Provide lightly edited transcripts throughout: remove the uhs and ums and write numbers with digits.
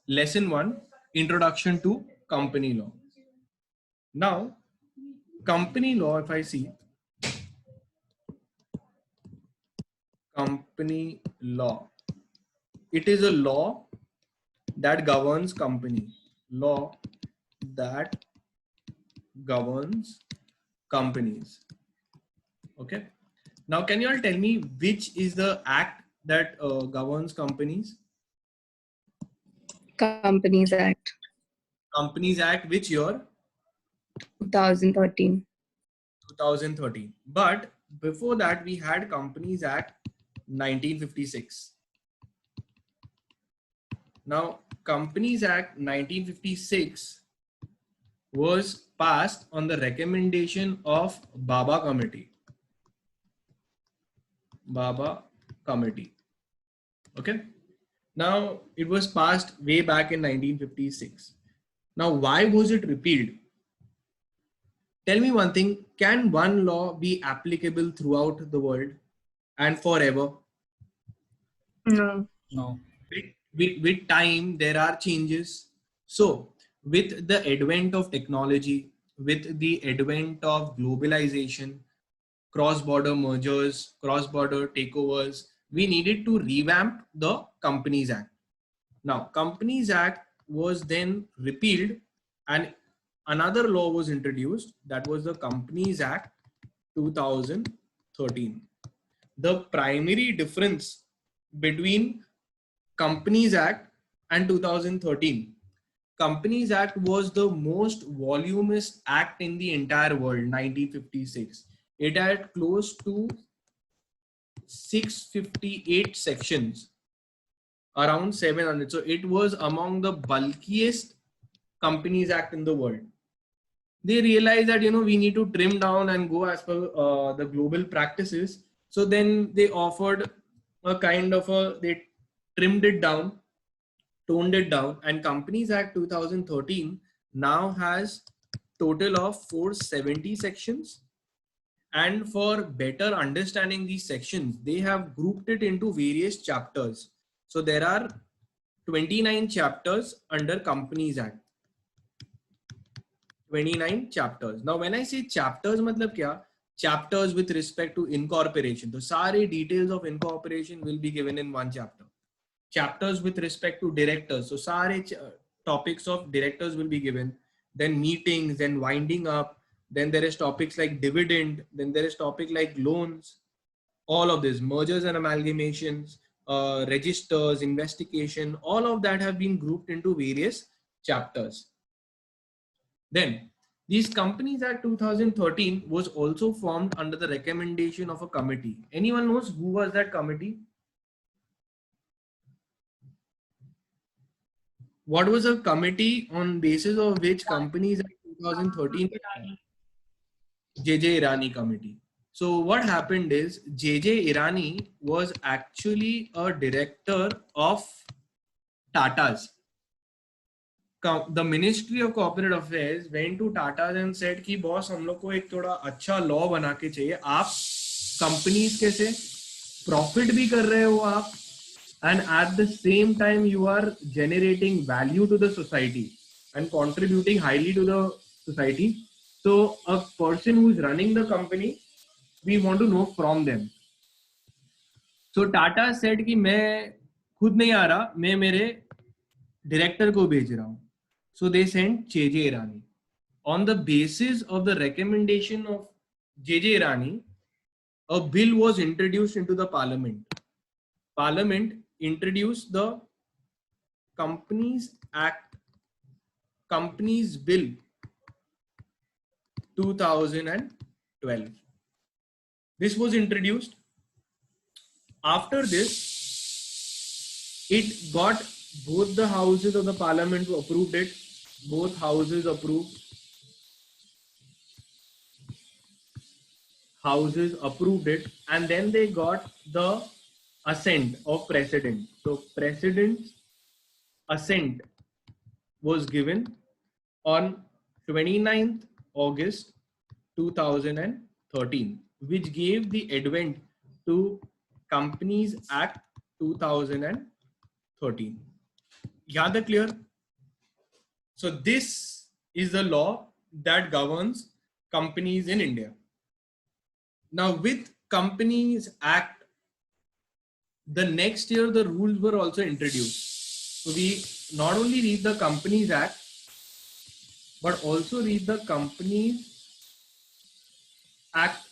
Lesson 1, Introduction to Company Law. Now, company law, if I see, company law, it is a law that governs company. Law that governs companies. Okay. Now, can you all tell me which is the act that governs companies? Companies Act. Companies Act, which year? 2013. 2013. But before that, we had Companies Act 1956. Now, Companies Act 1956 was passed on the recommendation of Baba Committee. Baba Committee. Okay. Now, it was passed way back in 1956. Now, why was it repealed? Tell me one thing, can one law be applicable throughout the world and forever? No. No. With time, there are changes. So, with the advent of technology, with the advent of globalization, cross-border mergers, cross-border takeovers, we needed to revamp the Companies Act. Now, Companies Act was then repealed and another law was introduced, that was the Companies Act 2013. The primary difference between Companies Act and 2013, Companies Act was the most voluminous act in the entire world, 1956. It had close to 658 sections, around 700. So it was among the bulkiest Companies Act in the world. They realized that, we need to trim down and go as per the global practices. So then they offered a kind of they trimmed it down, toned it down, and Companies Act 2013 now has total of 470 sections. And for better understanding these sections, they have grouped it into various chapters. So there are 29 chapters under Companies Act. 29 chapters. Now, when I say chapters, matlab kya? Chapters with respect to incorporation. So, sare details of incorporation will be given in one chapter. Chapters with respect to directors. So, sare topics of directors will be given. Then meetings, then winding up. Then there is topics like dividend. Then there is topic like loans. All of this, mergers and amalgamations, registers, investigation, all of that have been grouped into various chapters. Then, these Companies Act 2013 was also formed under the recommendation of a committee. Anyone knows who was that committee? What was a committee on basis of which Companies Act 2013? JJ Irani Committee. So what happened is JJ Irani was actually a director of Tata's. The Ministry of Corporate Affairs went to Tata and said कि boss हम लोग को एक थोड़ा अच्छा law बना के चाहिए, आप कंपनीज के से प्रॉफिट भी कर रहे हो आप, and at the same time you are generating value to the society and contributing highly to the society. So a person who is running the company, we want to know from them. So Tata said कि मैं खुद नहीं आ रहा, मैं मेरे director को भेज रहा हूँ. So they sent JJ Irani. On the basis of the recommendation of JJ Irani, a bill was introduced into the parliament. Parliament introduced the Companies Act, Companies Bill 2012. This was introduced. After this, it got both the houses of the parliament approved it. Both houses approved. Houses approved it, and then they got the assent of president. So president's assent was given on 29th August 2013, which gave the advent to Companies Act 2013. याद है? Clear? So this is the law that governs companies in India. Now with Companies Act, the next year the rules were also introduced. So we not only read the Companies Act, but also read the Companies Act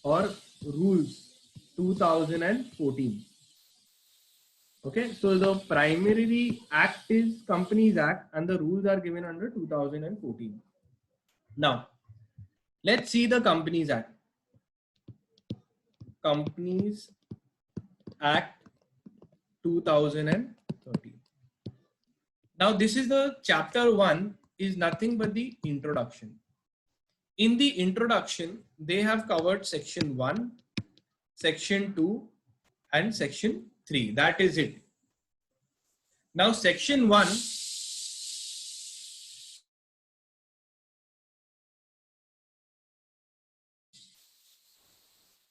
or Rules 2014. Okay, so the primary act is Companies Act and the rules are given under 2014. Now, let's see the Companies Act. Companies Act 2013. Now, this is the chapter 1 is nothing but the introduction. In the introduction, they have covered section 1, section 2 and section 3. That is it. Now, section 1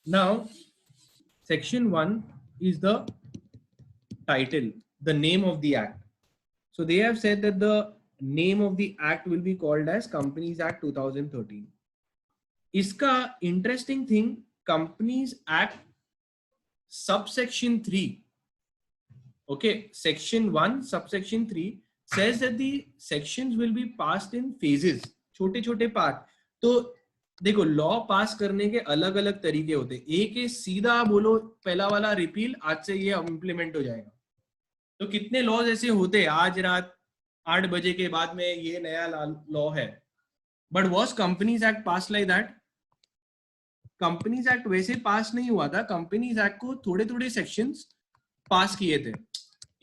Now, section 1 is the title, the name of the act. So they have said that the name of the act will be called as Companies Act 2013. Iska interesting thing, Companies Act subsection 3. Okay, section 1, subsection 3 says that the sections will be passed in phases, छोटे छोटे part. तो देखो, law पास करने के अलग अलग तरीके होते हैं. एक है सीधा बोलो पहला वाला रिपील, आज से ये इम्प्लीमेंट हो जाएगा. तो कितने लॉज ऐसे होते हैं, आज रात 8 बजे के बाद में ये नया लॉ है. But was companies act pass like that? Companies act वैसे पास नहीं हुआ था. कंपनीज एक्ट को थोड़े थोड़े सेक्शंस पास किए थे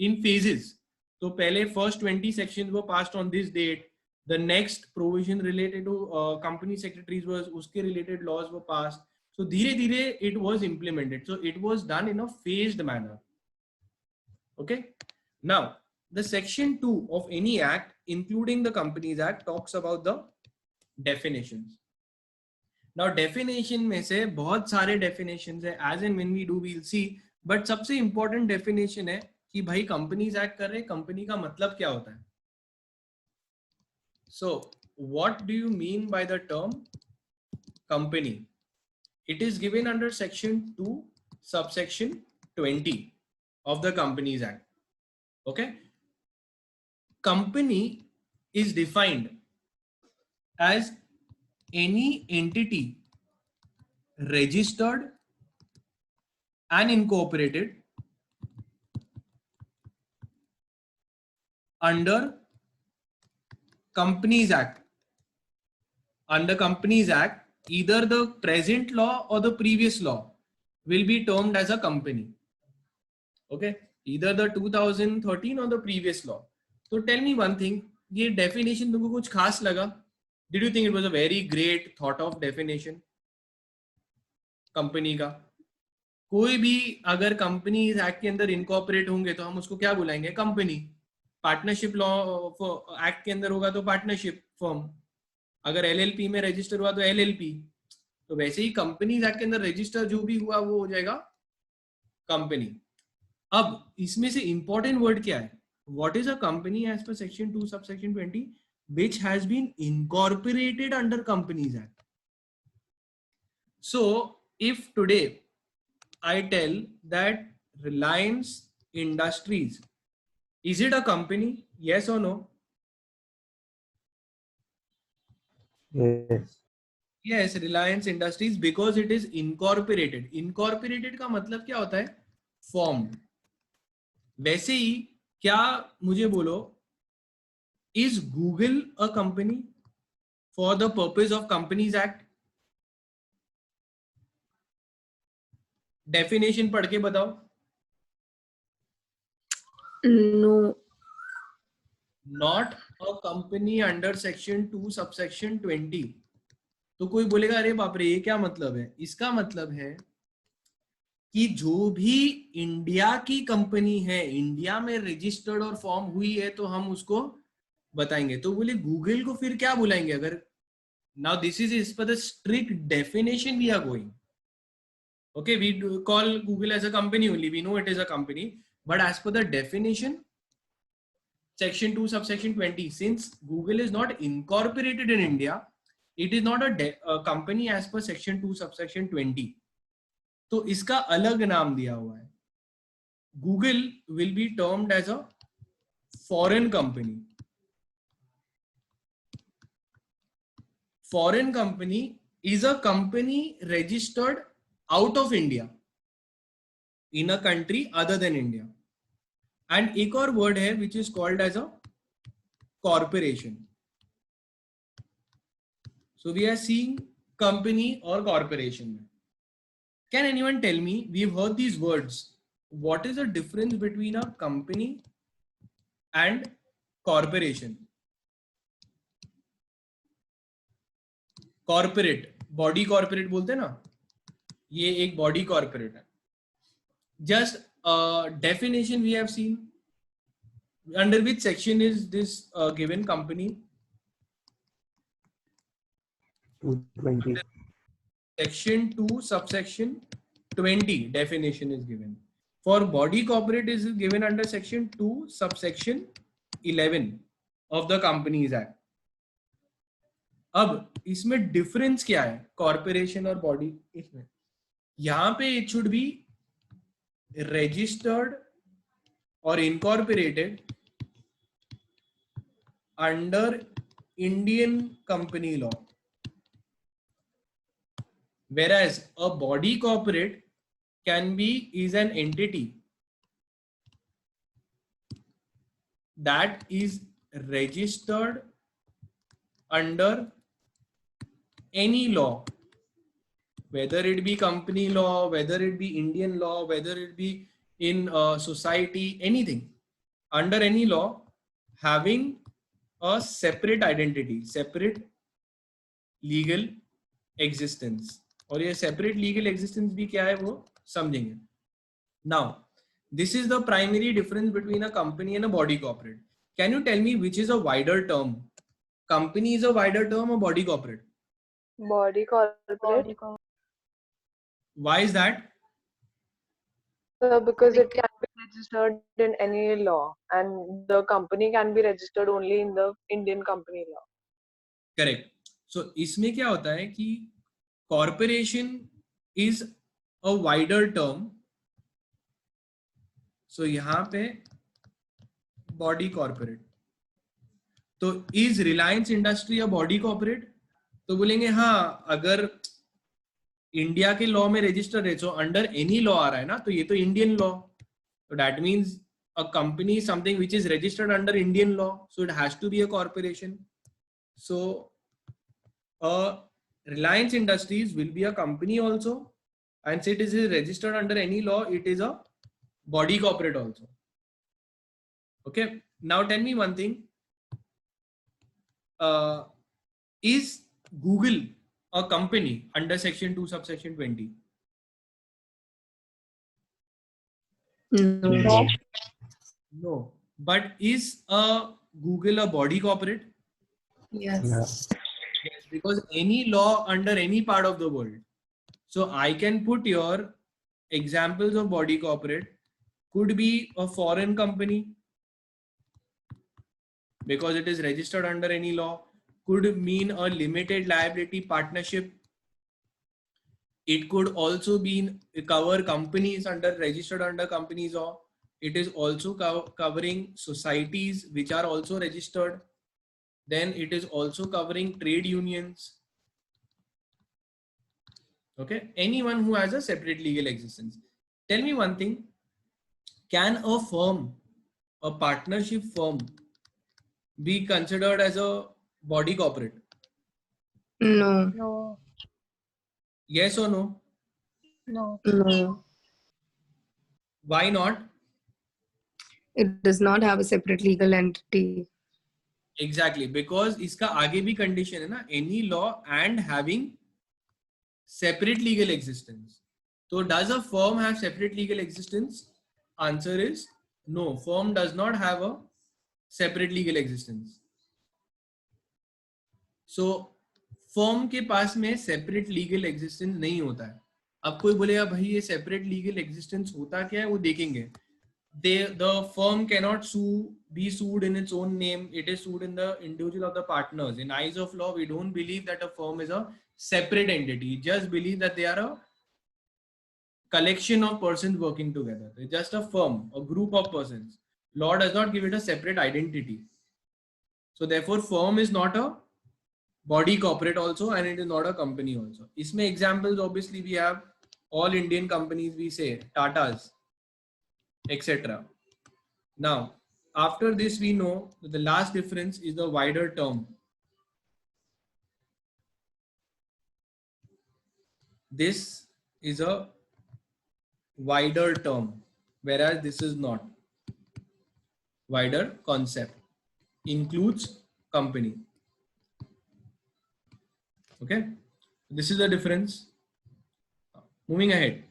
इन फेजेस. तो पहले फर्स्ट 20 सेक्शंस वो passed on this date. The next provision related to company secretaries was uske related laws were passed. So dhire dhire it was implemented. So it was done in a phased manner. Okay. Now the section 2 of any act, including the Companies Act, talks about the definitions. Now definition में से बहुत सारे definitions है. As and when we do, we'll see. But सबसे important definition है कि भाई Companies Act कर रहे, कंपनी का मतलब क्या होता है. So, what do you mean by the term company? It is given under section 2, subsection 20 of the Companies Act. Okay. Company is defined as any entity registered and incorporated under Companies Act. Under Companies Act, either the present law or the previous law will be termed as a company. Okay, either the 2013 or the previous law. So tell me one thing, ये definition तुमको कुछ खास लगा? Did you think it was a very great thought of definition? Company का कोई भी अगर companies act के अंदर इनकॉर्पोरेट होंगे तो हम उसको क्या बुलाएंगे? कंपनी. पार्टनरशिप लॉ एक्ट के अंदर होगा तो पार्टनरशिप फर्म. अगर एलएलपी में रजिस्टर हुआ तो एलएलपी. तो वैसे ही कंपनीज एक्ट के अंदर रजिस्टर जो भी हुआ वो हो जाएगा कंपनी. अब इसमें से इंपॉर्टेंट वर्ड क्या है? What is a company as per section 2 subsection 20 which has been incorporated under Companies Act. So if today I tell that Reliance Industries, is it a company? Yes or no? Yes. Yes, Reliance Industries, because it is incorporated. Incorporated का मतलब क्या होता है? Formed. वैसे ही क्या मुझे बोलो, is Google a company for the purpose of Companies Act? Definition पढ़ के बताओ. No. Not a company under section 2 subsection 20. तो कोई बोलेगा अरे बाप रे ये क्या मतलब है? इसका मतलब है कि जो भी इंडिया की कंपनी है, इंडिया में रजिस्टर्ड और फॉर्म हुई है, तो हम उसको बताएंगे. तो बोले गूगल को फिर क्या बुलाएंगे? अगर now this is for the strict definition we are going. Okay, we call Google as a company only. We know it is a company, but as per the definition, section 2 subsection 20, since Google is not incorporated in India, it is not a company as per section 2 subsection 20. तो इसका अलग नाम दिया हुआ है. Google will be termed as a foreign company. Foreign company is a company registered out of India in a country other than India. And एक और word है which is called as a corporation. So we are seeing company or corporation. Can anyone tell me, we've heard these words, what is the difference between a company and corporation? Corporate, body corporate बोलते ना, ये एक body corporate है. Just definition we have seen. Under which section is this given company? 220. Section 2 subsection 20 definition is given. For body corporate is given under section 2 subsection 11 of the Companies Act. अब इसमें difference क्या है corporation और body? इसमें यहाँ पे it should be registered or incorporated under Indian company law, whereas a body corporate is an entity that is registered under any law, whether it be company law, whether it be Indian law, whether it be in society, anything, under any law having a separate identity, separate legal existence. और ये separate legal existence भी क्या है वो समझेंगे. Now, this is the primary difference between a company and a body corporate. Can you tell me which is a wider term? Company is a wider term or body corporate? Body corporate. Why is that? Because it can be registered in any law, and the company can be registered only in the Indian company law. Correct. So इसमें क्या होता है कि corporation is a wider term. So यहाँ पे body corporate. तो is Reliance Industry a body corporate? तो बोलेंगे हाँ, अगर इंडिया के लॉ में रजिस्टर है, सो अंडर एनी लॉ आ रहा है ना, तो ये तो इंडियन लॉ, तो that means a company is something which is registered under Indian law, so it has to be a corporation. So Reliance Industries will be a company also, and since it is registered under any law, it is a body corporate also. Okay, now tell me one thing, is Google a company under section 2 subsection 20? No. No. But is Google a body corporate? Yes. Yeah. Yes, because any law under any part of the world. So I can put your examples of body corporate could be a foreign company because it is registered under any law, could mean a limited liability partnership. It could also be cover companies under registered under companies law. It is also covering societies which are also registered. Then it is also covering trade unions. Okay, anyone who has a separate legal existence. Tell me one thing, can a firm, a partnership firm, be considered as a body corporate? No. No. Yes or no? No. No. Why not? It does not have a separate legal entity. Exactly, because इसका आगे भी condition है ना, any law and having separate legal existence. So does a firm have separate legal existence? Answer is no. Firm does not have a separate legal existence. So firm के पास में separate legal existence नहीं होता है. अब कोई बोलेगा भाई ये separate legal existence होता क्या है, वो देखेंगे. the firm cannot be sued in its own name. It is sued in the individual of the partners. In eyes of law, we don't believe that a firm is a separate entity. Just believe that they are a collection of persons working together. It's just a firm, a group of persons. Law does not give it a separate identity. So therefore, firm is not a body corporate also, and it is not a company also. Isme examples, obviously we have all Indian companies, we say Tatas, etc. Now, after this, we know that the last difference is the wider term. This is a wider term, whereas this is not. Wider concept includes company. Okay, this is the difference. Moving ahead.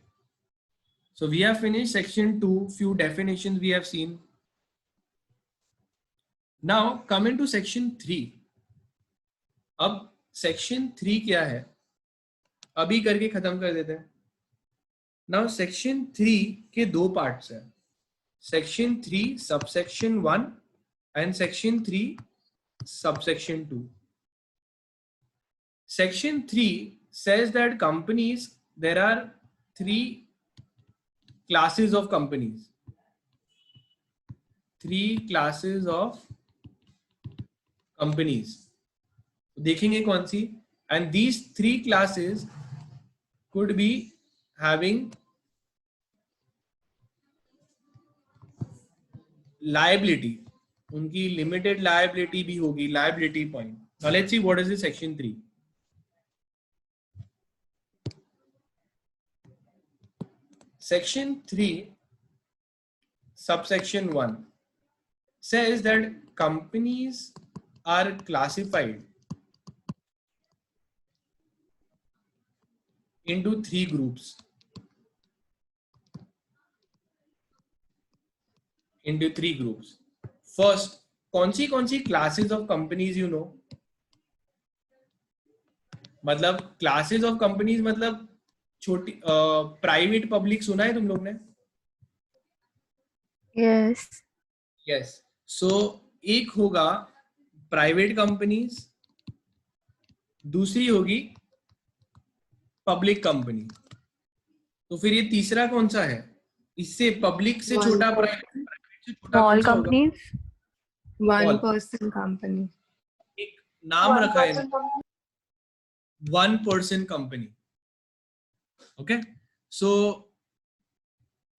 So we have finished section 2, few definitions we have seen. Now come into section 3. अब section 3 क्या है? अभी करके खत्म कर देते हैं. Now section 3 के दो parts है. Section 3 subsection 1 and section 3 subsection 2. Section 3 says that companies, there are 3 classes of companies. 3 classes of companies. देखेंगे कौन सी? And these 3 classes could be having liability. उनकी limited liability भी होगी, liability point. Now let's see what is the section 3. Section 3 subsection 1 says that companies are classified into 3 groups. Into 3 groups. First, कौन सी classes of companies you know? मतलब classes of companies मतलब छोटी private public सुना है तुम लोग ने? Yes. Yes. So एक होगा प्राइवेट कंपनीज, दूसरी होगी पब्लिक कंपनी. तो फिर ये तीसरा कौन सा है? इससे पब्लिक से छोटा, प्राइवेट से छोटा Small कौन सा होगा? companies. One Small. person company. एक नाम रखा है 1-person company. Okay, so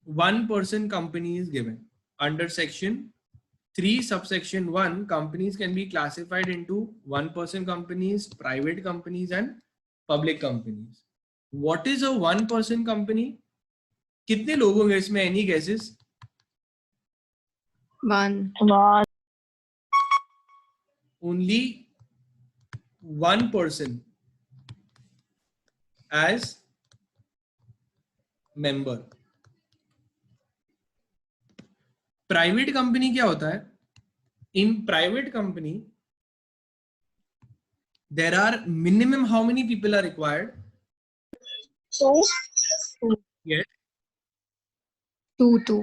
1-person company is given under section 3 subsection 1. Companies can be classified into 1-person companies, private companies and public companies. What is a 1-person company? कितने लोग होंगे इसमें? Any guesses? One. Only 1 person as member. Private company क्या होता है? In private company there are minimum how many people are required? 2. Yes. 2.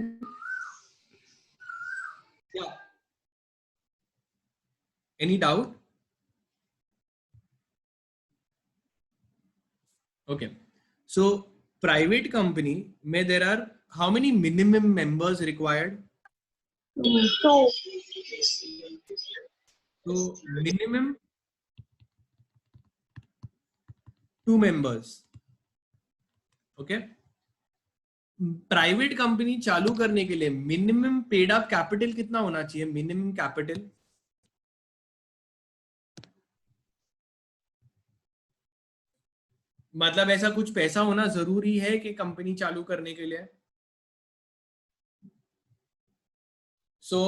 Yeah. Any doubt? Okay. So private company में there are how many minimum members required? 2. So minimum 2 members. Okay. Private company चालू करने के लिए minimum paid up capital कितना होना चाहिए? Minimum capital मतलब ऐसा कुछ पैसा होना जरूरी है कि कंपनी चालू करने के लिए? So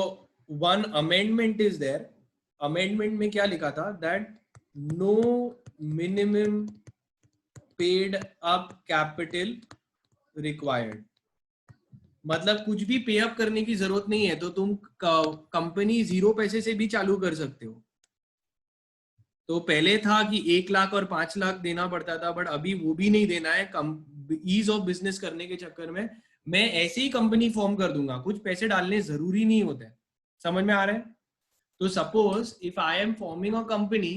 one amendment is there. Amendment में क्या लिखा था? That no minimum paid up capital required. मतलब कुछ भी पे अप करने की जरूरत नहीं है, तो तुम कंपनी 0 पैसे से भी चालू कर सकते हो. तो पहले था कि 1 लाख और 5 लाख देना पड़ता था, बट अभी वो भी नहीं देना है. ईज ऑफ बिजनेस करने के चक्कर में मैं ऐसे ही कंपनी फॉर्म कर दूंगा, कुछ पैसे डालने जरूरी नहीं होते। समझ में आ रहा है? तो suppose if I am forming a company,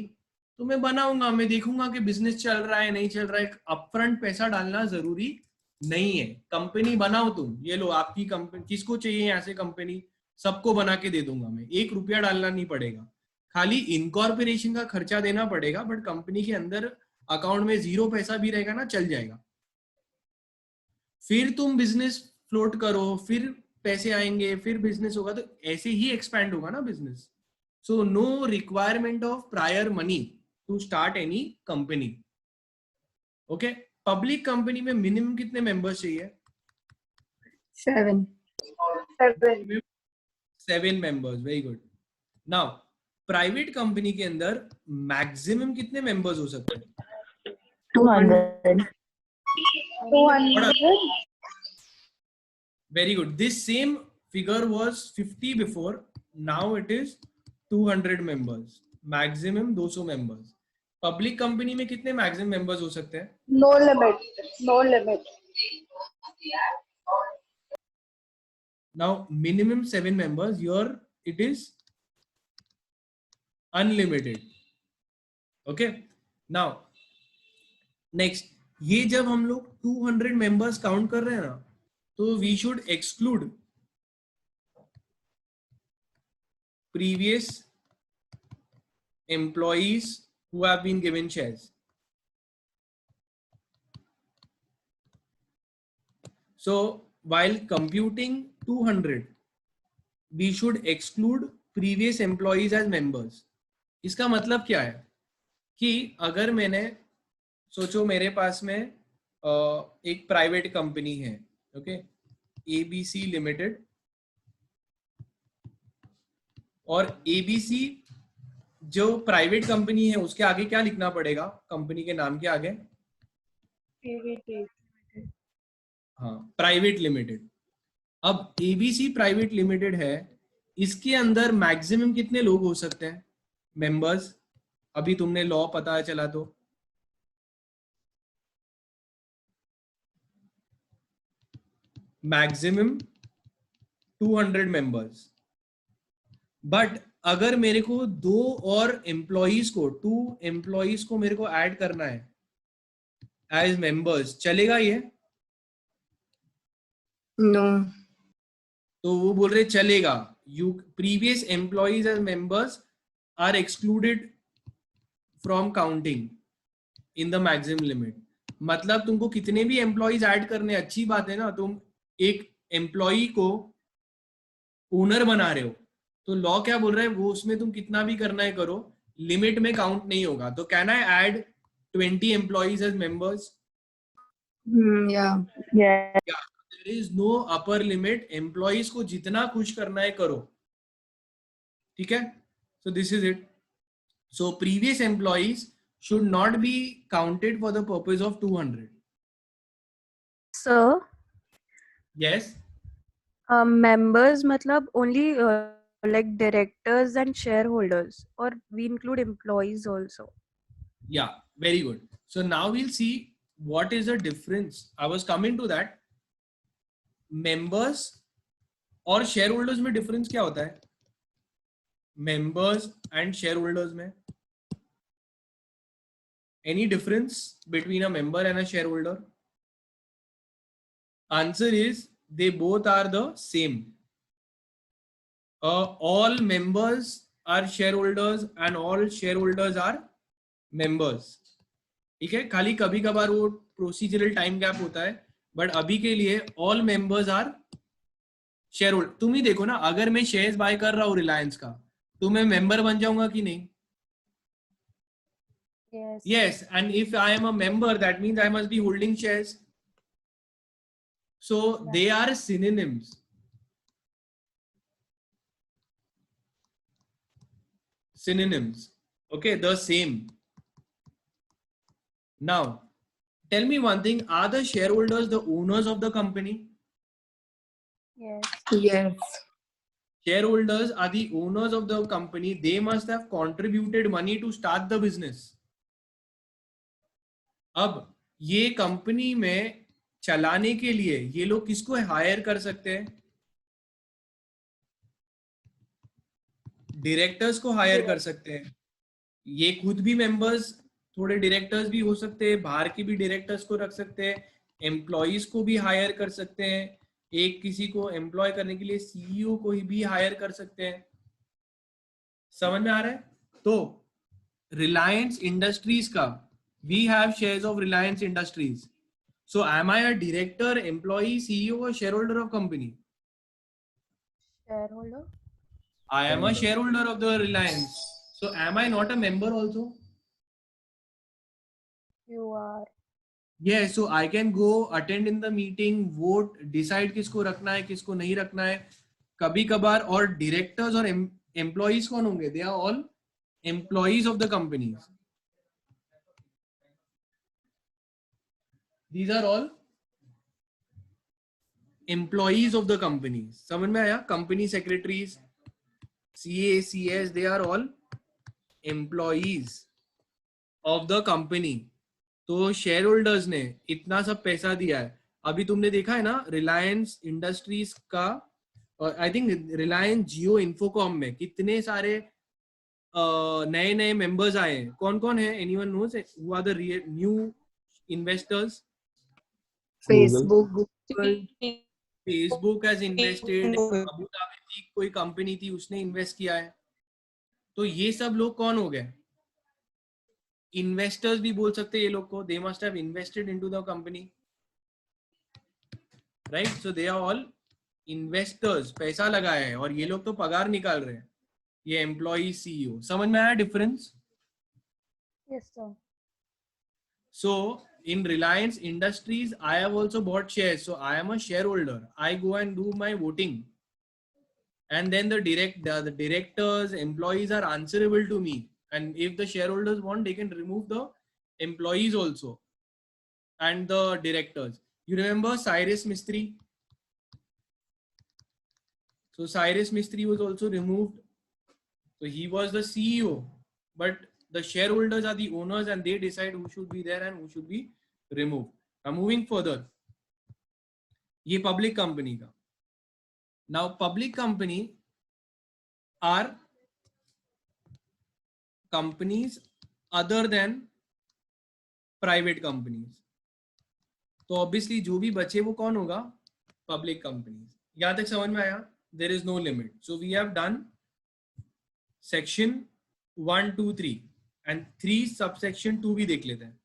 तो मैं बनाऊंगा, मैं देखूंगा कि बिजनेस चल रहा है नहीं चल रहा है, अपफ्रंट पैसा डालना जरूरी नहीं है। कंपनी बनाओ तुम, ये लो आपकी कंपनी, किसको चाहिए यहाँ से कंपनी, सबको बना के दे दूंगा मैं, 1 रुपया डालना नहीं पड़ेगा, खाली इनकॉर्पोरेशन का खर्चा देना पड़ेगा, बट कंपनी के अंदर अकाउंट में 0 पैसा भी रहेगा ना, चल जाएगा। फिर तुम बिजनेस फ्लोट करो, फिर पैसे आएंगे, फिर बिजनेस होगा, तो ऐसे ही एक्सपैंड होगा ना business. So no requirement of prior money to start any company. Okay, public company में मिनिमम कितने मेंबर्स चाहिए? 7. 7 members, very good. Now private company के अंदर मैक्सिमम कितने मेंबर्स हो सकते हैं? 200. 200. Very good. This same figure was 50 before. Now it is 200 members. Maximum 200 members. Public company में कितने maximum members हो सकते हैं? No limit. No limit. Now minimum 7 members. Here it is unlimited. Okay. Now next, ये जब हम लोग 200 members count कर रहे हैं ना, तो we should exclude previous employees who have been given shares. So while computing 200, we should exclude previous employees as members. इसका मतलब क्या है कि अगर मैंने सोचो मेरे पास में एक प्राइवेट कंपनी है, ओके, ABC लिमिटेड, और ABC जो प्राइवेट कंपनी है उसके आगे क्या लिखना पड़ेगा? कंपनी के नाम के आगे PVT. हाँ, प्राइवेट लिमिटेड। अब ABC प्राइवेट लिमिटेड है, इसके अंदर मैक्सिमम कितने लोग हो सकते हैं मेंबर्स? अभी तुमने लॉ पता चला तो मैक्सिमम 200 मेंबर्स। बट अगर मेरे को 2 और एम्प्लॉइज को, 2 एम्प्लॉइज को मेरे को ऐड करना है एज मेंबर्स, चलेगा ये? No. तो वो बोल रहे चलेगा, you previous employees as members are excluded from counting in the maximum limit. मतलब तुमको कितने भी एम्प्लॉइज ऐड करने, अच्छी बात है ना, तुम एक एम्प्लॉई को ओनर बना रहे हो, तो लॉ क्या बोल रहा है, वो उसमें तुम कितना भी करना है करो, लिमिट में काउंट नहीं होगा। तो can I add 20 employees as members? Yeah. Yeah. There is no upper limit, employees को जितना खुश करना है करो, ठीक है? So this is it. So previous employees should not be counted for the purpose of 200. Sir, Yes. members matlab only like directors and shareholders, or we include employees also? Yeah, very good. So now we'll see what is the difference. I was coming to that. Members और shareholders में difference क्या होता है? Members and shareholders में any difference between a member and a shareholder? Answer is they both are the same. All members are shareholders and all shareholders are members. ठीक है, खाली कभी कभार वो प्रोसीजरल टाइम गैप होता है, बट अभी के लिए all members are shareholder. तुम ही देखो ना, अगर मैं शेयर्स बाय कर रहा हूँ रिलायंस का, तो मैं मेंबर बन जाऊंगा कि नहीं? Yes. Yes, and if I am a member, that means I must be holding shares. So they are synonyms. Synonyms. Okay, the same. Now, tell me one thing, are the shareholders the owners of the company? Yes. Yes. Shareholders are the owners of the company. They must have contributed money to start the business. अब ये company में चलाने के लिए ये लोग किसको higher कर सकते हैं? डायरेक्टर्स को हायर कर सकते हैं। ये खुद भी मेंबर्स, थोड़े डायरेक्टर्स भी हो सकते हैं, बाहर के भी डायरेक्टर्स को रख सकते हैं, एम्प्लॉइज को भी हायर कर सकते हैं, एक किसी को एम्प्लॉय करने के लिए सीईओ को भी हायर कर सकते हैं। समझ में आ रहा है? तो रिलायंस इंडस्ट्रीज का, we have shares of Reliance Industries, so am I a director, employee, CEO और share holder of company? Shareholder. I am a shareholder of the Reliance. So am I not a member also? You are. Yes, so I can go attend in the meeting, vote, decide किसको रखना है किसको नहीं रखना है कभी कभार। और directors और employees कौन होंगे? They are all employees of the companies. These are all employees of the companies. समझ में आया? Company secretaries, CA, CS, they are all employees of the company. तो शेयर होल्डर्स ने इतना सब पैसा दिया है। अभी तुमने देखा है ना रिलायंस इंडस्ट्रीज का, I think Reliance Jio Infocom में कितने सारे नए नए मेंबर्स आए हैं। कौन कौन है? Anyone knows who are the new investors? Facebook, Google. Facebook has invested, Abu Dhabi की कोई कंपनी थी उसने इन्वेस्ट किया है। तो ये सब लोग कौन हो गए? इन्वेस्टर्स भी बोल सकते हैं ये लोग को। They must have invested into the company, right? So they are all investors, पैसा लगाया है और ये लोग तो पगार निकाल रहे हैं, ये एम्प्लॉई, सीईओ। समझ में आया difference? Yes, sir. So in Reliance Industries, I have also bought shares. So I am a shareholder. I go and do my voting, and then the directors, employees are answerable to me. And if the shareholders want, they can remove the employees also and the directors. You remember Cyrus Mistry? So Cyrus Mistry was also removed. So he was the CEO, but the shareholders are the owners and they decide who should be there and who should be removed. Now moving further, ये public company का. Now public company are companies other than private companies. तो obviously जो भी बचे वो कौन होगा? Public companies. यहाँ तक समझ में आया? There is no limit. So we have done section 1, 2, 3 and 3 subsection 2 भी देख लेते हैं.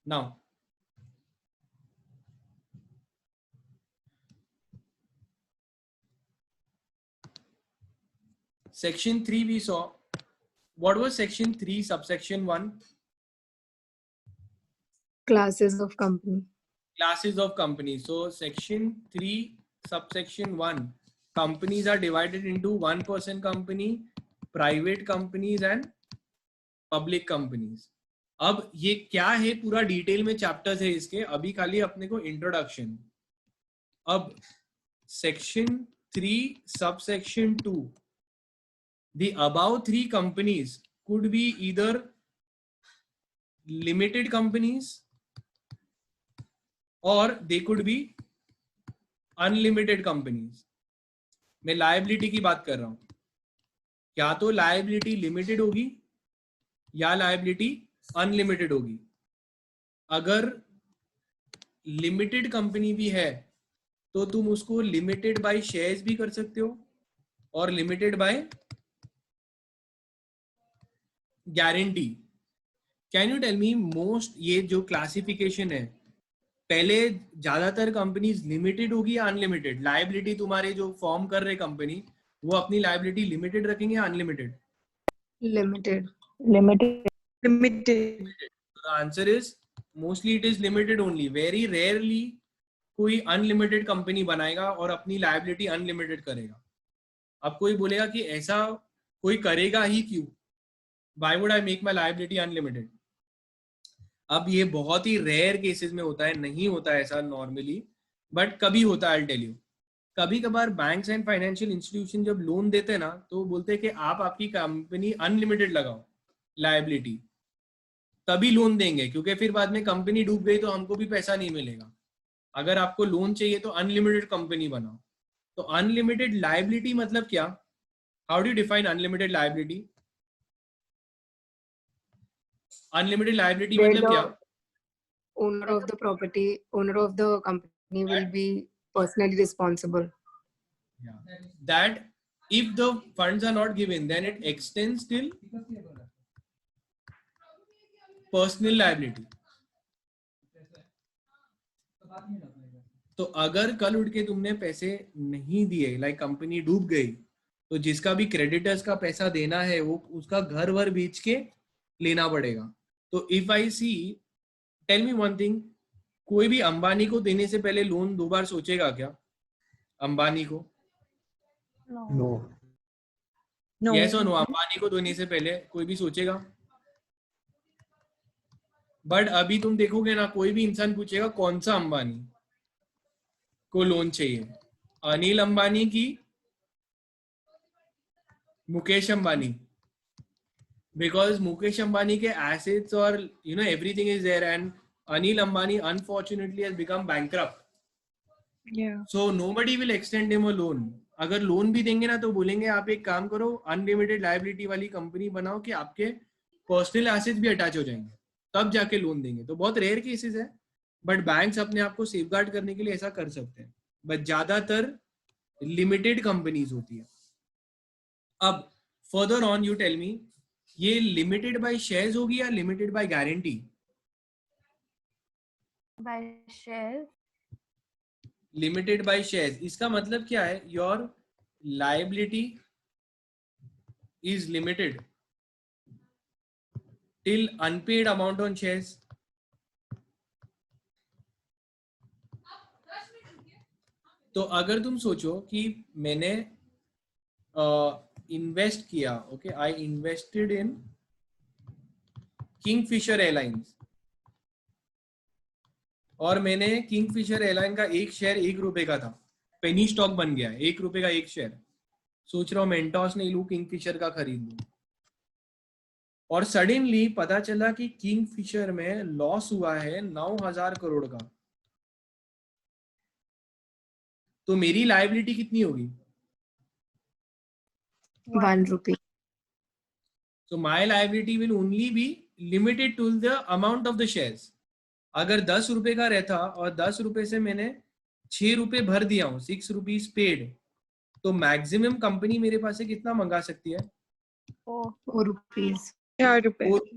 Now section 3 we saw. What was section 3 subsection 1? Classes of company. Classes of companies. So section 3 subsection 1, companies are divided into 1-person company, private companies and public companies. अब ये क्या है पूरा detail में चैप्टर्स है इसके, अभी खाली अपने को इंट्रोडक्शन. अब section 3 subsection 2, the above 3 companies could be either limited companies or they could be unlimited companies. मैं लायबिलिटी की बात कर रहा हूं. या तो लायबिलिटी लिमिटेड होगी या लायबिलिटी अनलिमिटेड होगी. अगर लिमिटेड कंपनी भी है तो तुम उसको लिमिटेड बाय शेयर्स भी कर सकते हो और limited by guarantee. Can you tell me most, ये जो क्लासिफिकेशन है, पहले ज्यादातर कंपनीज लिमिटेड होगी या अनलिमिटेड? लायबिलिटी तुम्हारे जो फॉर्म कर रहे कंपनी, वो अपनी लायबिलिटी लिमिटेड रखेंगे या unlimited? Limited. Limited. Limited. The answer is mostly it is limited only. Very rarely कोई अनलिमिटेड कंपनी बनाएगा और अपनी लायबिलिटी अनलिमिटेड करेगा. अब कोई बोलेगा कि ऐसा कोई करेगा ही क्यों? Why would I make my liability unlimited? अब ये बहुत ही रेयर केसेस में होता है, नहीं होता है ऐसा नॉर्मली, बट कभी होता है. I'll tell you. कभी कभार बैंक्स एंड फाइनेंशियल इंस्टीट्यूशन जब लोन देते हैं ना, तो बोलते हैं कि आप आपकी कंपनी अनलिमिटेड लगाओ लायबिलिटी. तभी लोन देंगे, क्योंकि फिर बाद में कंपनी डूब गई तो हमको भी पैसा नहीं मिलेगा। अगर आपको लोन चाहिए तो अनलिमिटेड कंपनी बनाओ। तो अनलिमिटेड लायबिलिटी मतलब क्या? How do you define unlimited liability? Unlimited liability Where मतलब क्या? the owner of the property, owner of the company will be personally responsible. Yeah. That if the funds are not given, then it extends till personal liability. तो अगर कल उठ के तुमने पैसे नहीं दिए, लाइक कंपनी डूब गई, तो जिसका भी क्रेडिटर्स का पैसा देना है वो उसका घर वर बेच के लेना पड़ेगा। तो if I see, tell me one thing, कोई भी अंबानी को देने से पहले लोन 2 बार सोचेगा क्या? अंबानी को No. यस और नो? अंबानी को देने से पहले कोई भी सोचेगा? बट अभी तुम देखोगे ना, कोई भी इंसान पूछेगा कौन सा अंबानी को लोन चाहिए, अनिल अंबानी की मुकेश अंबानी, बिकॉज मुकेश अंबानी के एसेट्स और you know everything is there, and Anil Ambani unfortunately has become bankrupt. So nobody will extend him a loan. अगर लोन भी देंगे ना तो बोलेंगे आप एक काम करो, अनलिमिटेड लायबिलिटी वाली कंपनी बनाओ कि आपके पर्सनल एसेट्स भी अटैच हो जाएंगे, तब जाके लोन देंगे. तो बहुत रेयर केसेस है, बट बैंक्स अपने आप को सेफगार्ड करने के लिए ऐसा कर सकते हैं. बट ज्यादातर लिमिटेड कंपनीज होती है. अब further on you tell me, ये लिमिटेड बाय शेयर्स होगी या limited by guarantee? By share. Limited by shares. इसका मतलब क्या है? Your liability is limited till unpaid amount on shares. तो अगर तुम सोचो कि मैंने इन्वेस्ट किया, okay, I invested in Kingfisher Airlines, और मैंने किंगफिशर एयरलाइन का एक शेयर 1 रुपए का था, पेनी स्टॉक बन गया, 1 रुपए का एक शेयर. सोच रहा हूं मेंटोस नहीं लूं, किंगफिशर का खरीद लूं. और सडनली पता चला कि किंगफिशर में लॉस हुआ है 9,000 करोड़ का. तो मेरी लायबिलिटी कितनी होगी? 1 rupee. So my liability will only be limited to the amount of the shares. अगर 10 रुपए का रहता और 10 रुपए से मैंने 6 रुपए भर दिया हूं, 6 rupees पेड, तो मैक्सिमम कंपनी मेरे पास से कितना मंगा सकती है? 4 rupees. 4 रुपए. और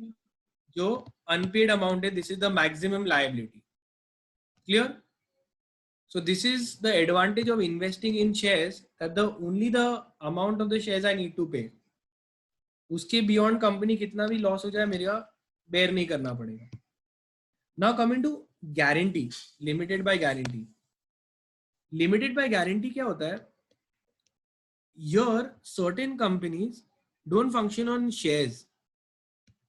जो अनपेड अमाउंट है, this is the maximum liability. Clear? So this is the advantage of investing in shares, that only the amount of the shares I need to pay. उसके बियॉन्ड कंपनी कितना भी loss हो जाए मेरे का bear नहीं करना पड़ेगा. Now coming to guarantee, limited by guarantee. Limited by guarantee क्या होता है? Your certain companies don't function on shares,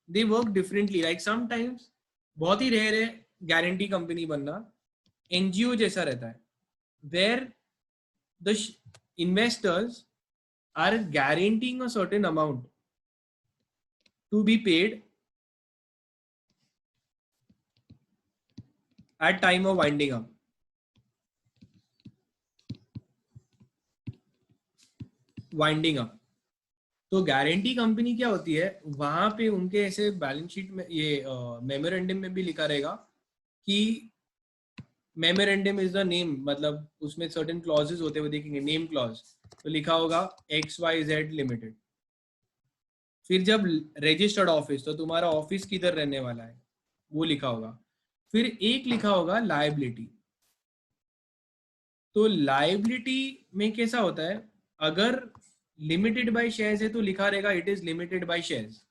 they work differently. Like sometimes, बहुत ही रेयर है गारंटी कंपनी बनना, एनजीओ जैसा रहता है, where the investors are guaranteeing a certain amount to be paid at time of winding up. Winding up. तो guarantee company क्या होती है? वहां पे उनके ऐसे बैलेंस शीट में, ये मेमोरेंडम में भी लिखा रहेगा कि मेमोरेंडम इज द नेम, मतलब उसमें सर्टेन क्लॉजेस होते हुए देखेंगे, नेम क्लॉज, तो लिखा होगा XYZ लिमिटेड. फिर जब रजिस्टर्ड ऑफिस, तो तुम्हारा ऑफिस किधर रहने वाला है वो लिखा होगा. फिर एक लिखा होगा लायबिलिटी. तो लायबिलिटी में कैसा होता है? अगर लिमिटेड बाय शेयर्स है तो लिखा रहेगा it is limited by shares.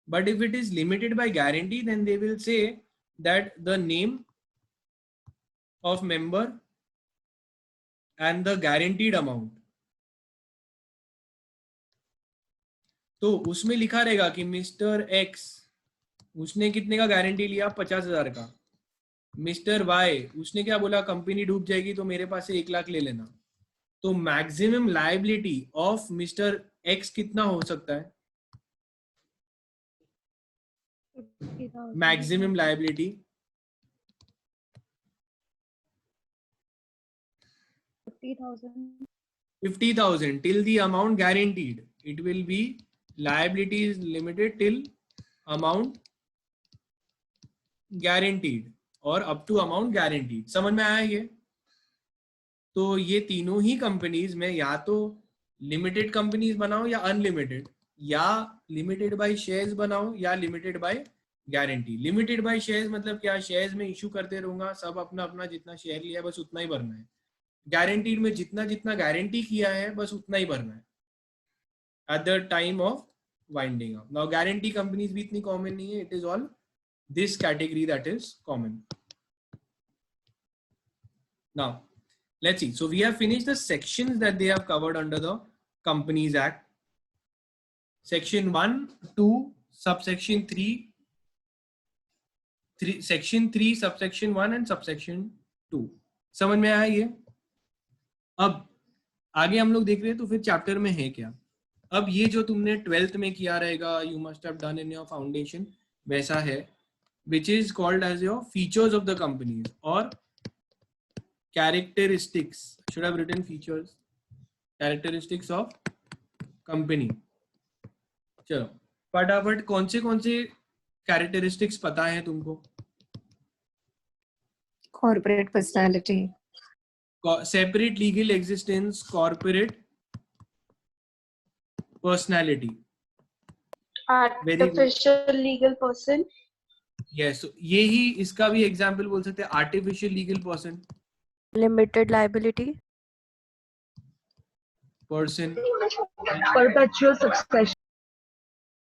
But if it is limited by guarantee, then they will say that the name of member and the guaranteed amount. तो उसमें लिखा रहेगा कि मिस्टर एक्स, उसने कितने का गारंटी लिया? 50,000 का. मिस्टर वाई, उसने क्या बोला? कंपनी डूब जाएगी तो मेरे पास से 1 लाख ले लेना. तो maximum liability of mister x कितना हो सकता है? Maximum liability 50,000 till the amount guaranteed. It will be liability is limited till amount guaranteed और up to amount guaranteed. समझ में आया ये? तो ये तीनों ही कंपनीज में या तो लिमिटेड कंपनीज बनाओ या अनलिमिटेड, या लिमिटेड बाय शेयर्स बनाओ या limited by guarantee. Limited by shares मतलब क्या? शेयर्स में इशू करते रहूंगा, सब अपना अपना जितना शेयर लिया बस उतना ही भरना है. गारंटीड में जितना जितना गारंटी किया है बस उतना ही भरना है at the time of winding up. Now guarantee companies भी इतनी common नहीं है. It is all this category that is common. Now let's see. So we have finished the sections that they have covered under the Companies Act. Section 1, 2, subsection 3, section 3, subsection 1 and subsection 2. समझ में आया ये? अब आगे हम लोग देख रहे हैं तो फिर चैप्टर में है क्या. अब ये जो तुमने 12th में किया रहेगा, you must have done in your foundation, वैसा है, which is called as your features of the company और characteristics. Should have written features, characteristics of company. चलो फटाफट कौन से कैरेक्टरिस्टिक्स पता है तुमको? Corporate personality. Separate legal existence, corporate personality. Artificial legal person. Yes, so ये ही इसका भी एग्जाम्पल बोल सकते हैं. Artificial legal person, Limited liability. person, Perpetual succession.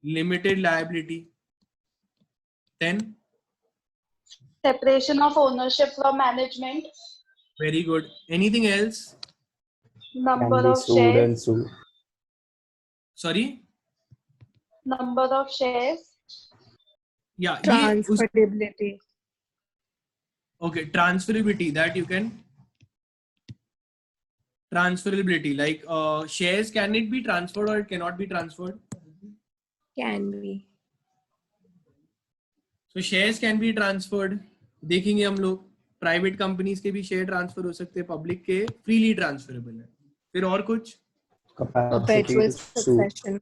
limited liability. Then Separation of ownership from management. very good. Anything else? Number Can be of sued shares. and sued. Sorry. Number of shares. Yeah. ये उस Transferability. okay, transferability, that you can transferability like shares, can it be transferred or it cannot be transferred? Can be. So shares can be transferred. देखेंगे हम लोग private companies के भी share transfer हो सकते हैं, पब्लिक के फ्रीली ट्रांसफरेबल है. फिर और कुछ Capacity Perpetual to sue. succession.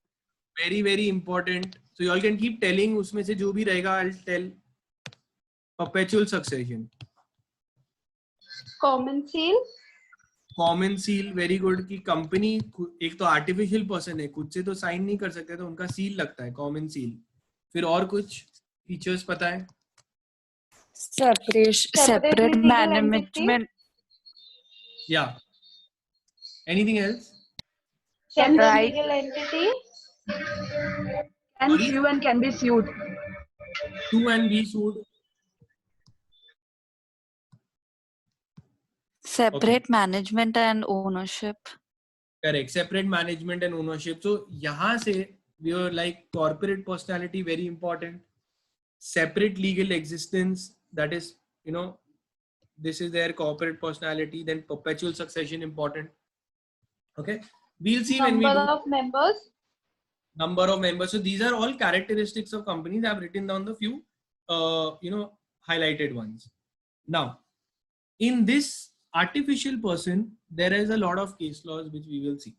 Very very important. So you all can keep telling, उसमें से जो भी रहेगा I will tell. Perpetual succession. Common seal. Common seal, very good. की कंपनी एक तो आर्टिफिशियल पर्सन है, खुद से तो साइन नहीं कर सकते, तो उनका सील लगता है, कॉमन सील. फिर और कुछ फीचर्स पता है? Separate legal management. या anything else? Separate Right. legal entity. And Sorry? sue and can be sued. Sue and be sued. Separate management and ownership. Correct. Separate management and ownership. So यहाँ से we are like corporate personality, very important. Separate legal existence, that is, you know, this is their corporate personality. Then perpetual succession, important. Okay. We'll see when we Number do of members. number of members. So these are all characteristics of companies. I've written down the few, highlighted ones. Now, in this artificial person, there is a lot of case laws which we will see.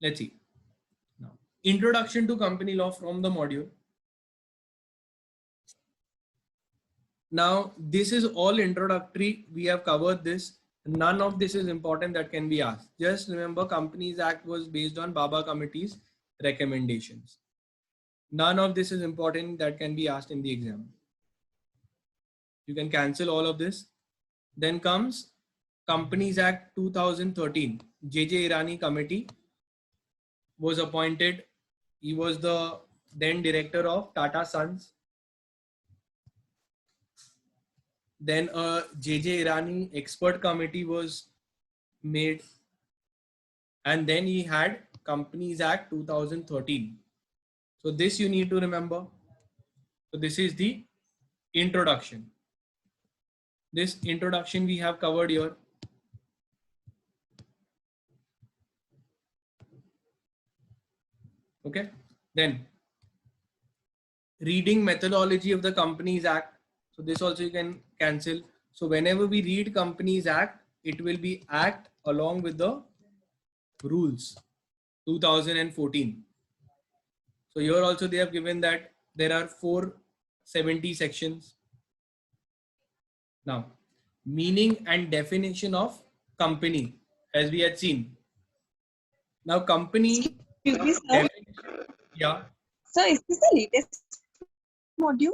Let's see. Now, introduction to company law from the module. Now, this is all introductory. We have covered this. None of this is important that can be asked. Just remember, Companies Act was based on Baba Committee's recommendations. None of this is important that can be asked in the exam. You can cancel all of this. Then comes Companies Act 2013. JJ Irani Committee was appointed. He was the then director of Tata Sons. Then a JJ Irani expert committee was made. And then he had Companies Act 2013. So this you need to remember. So this is the introduction. This introduction we have covered here. Okay. Then reading methodology of the Companies Act. So this also you can cancel. So whenever we read Companies Act, it will be Act along with the rules 2014. So here also they have given that there are 470 sections. Now, meaning and definition of company, as we had seen. Now, company. Excuse me, sir. Yeah. Sir, is this the latest module?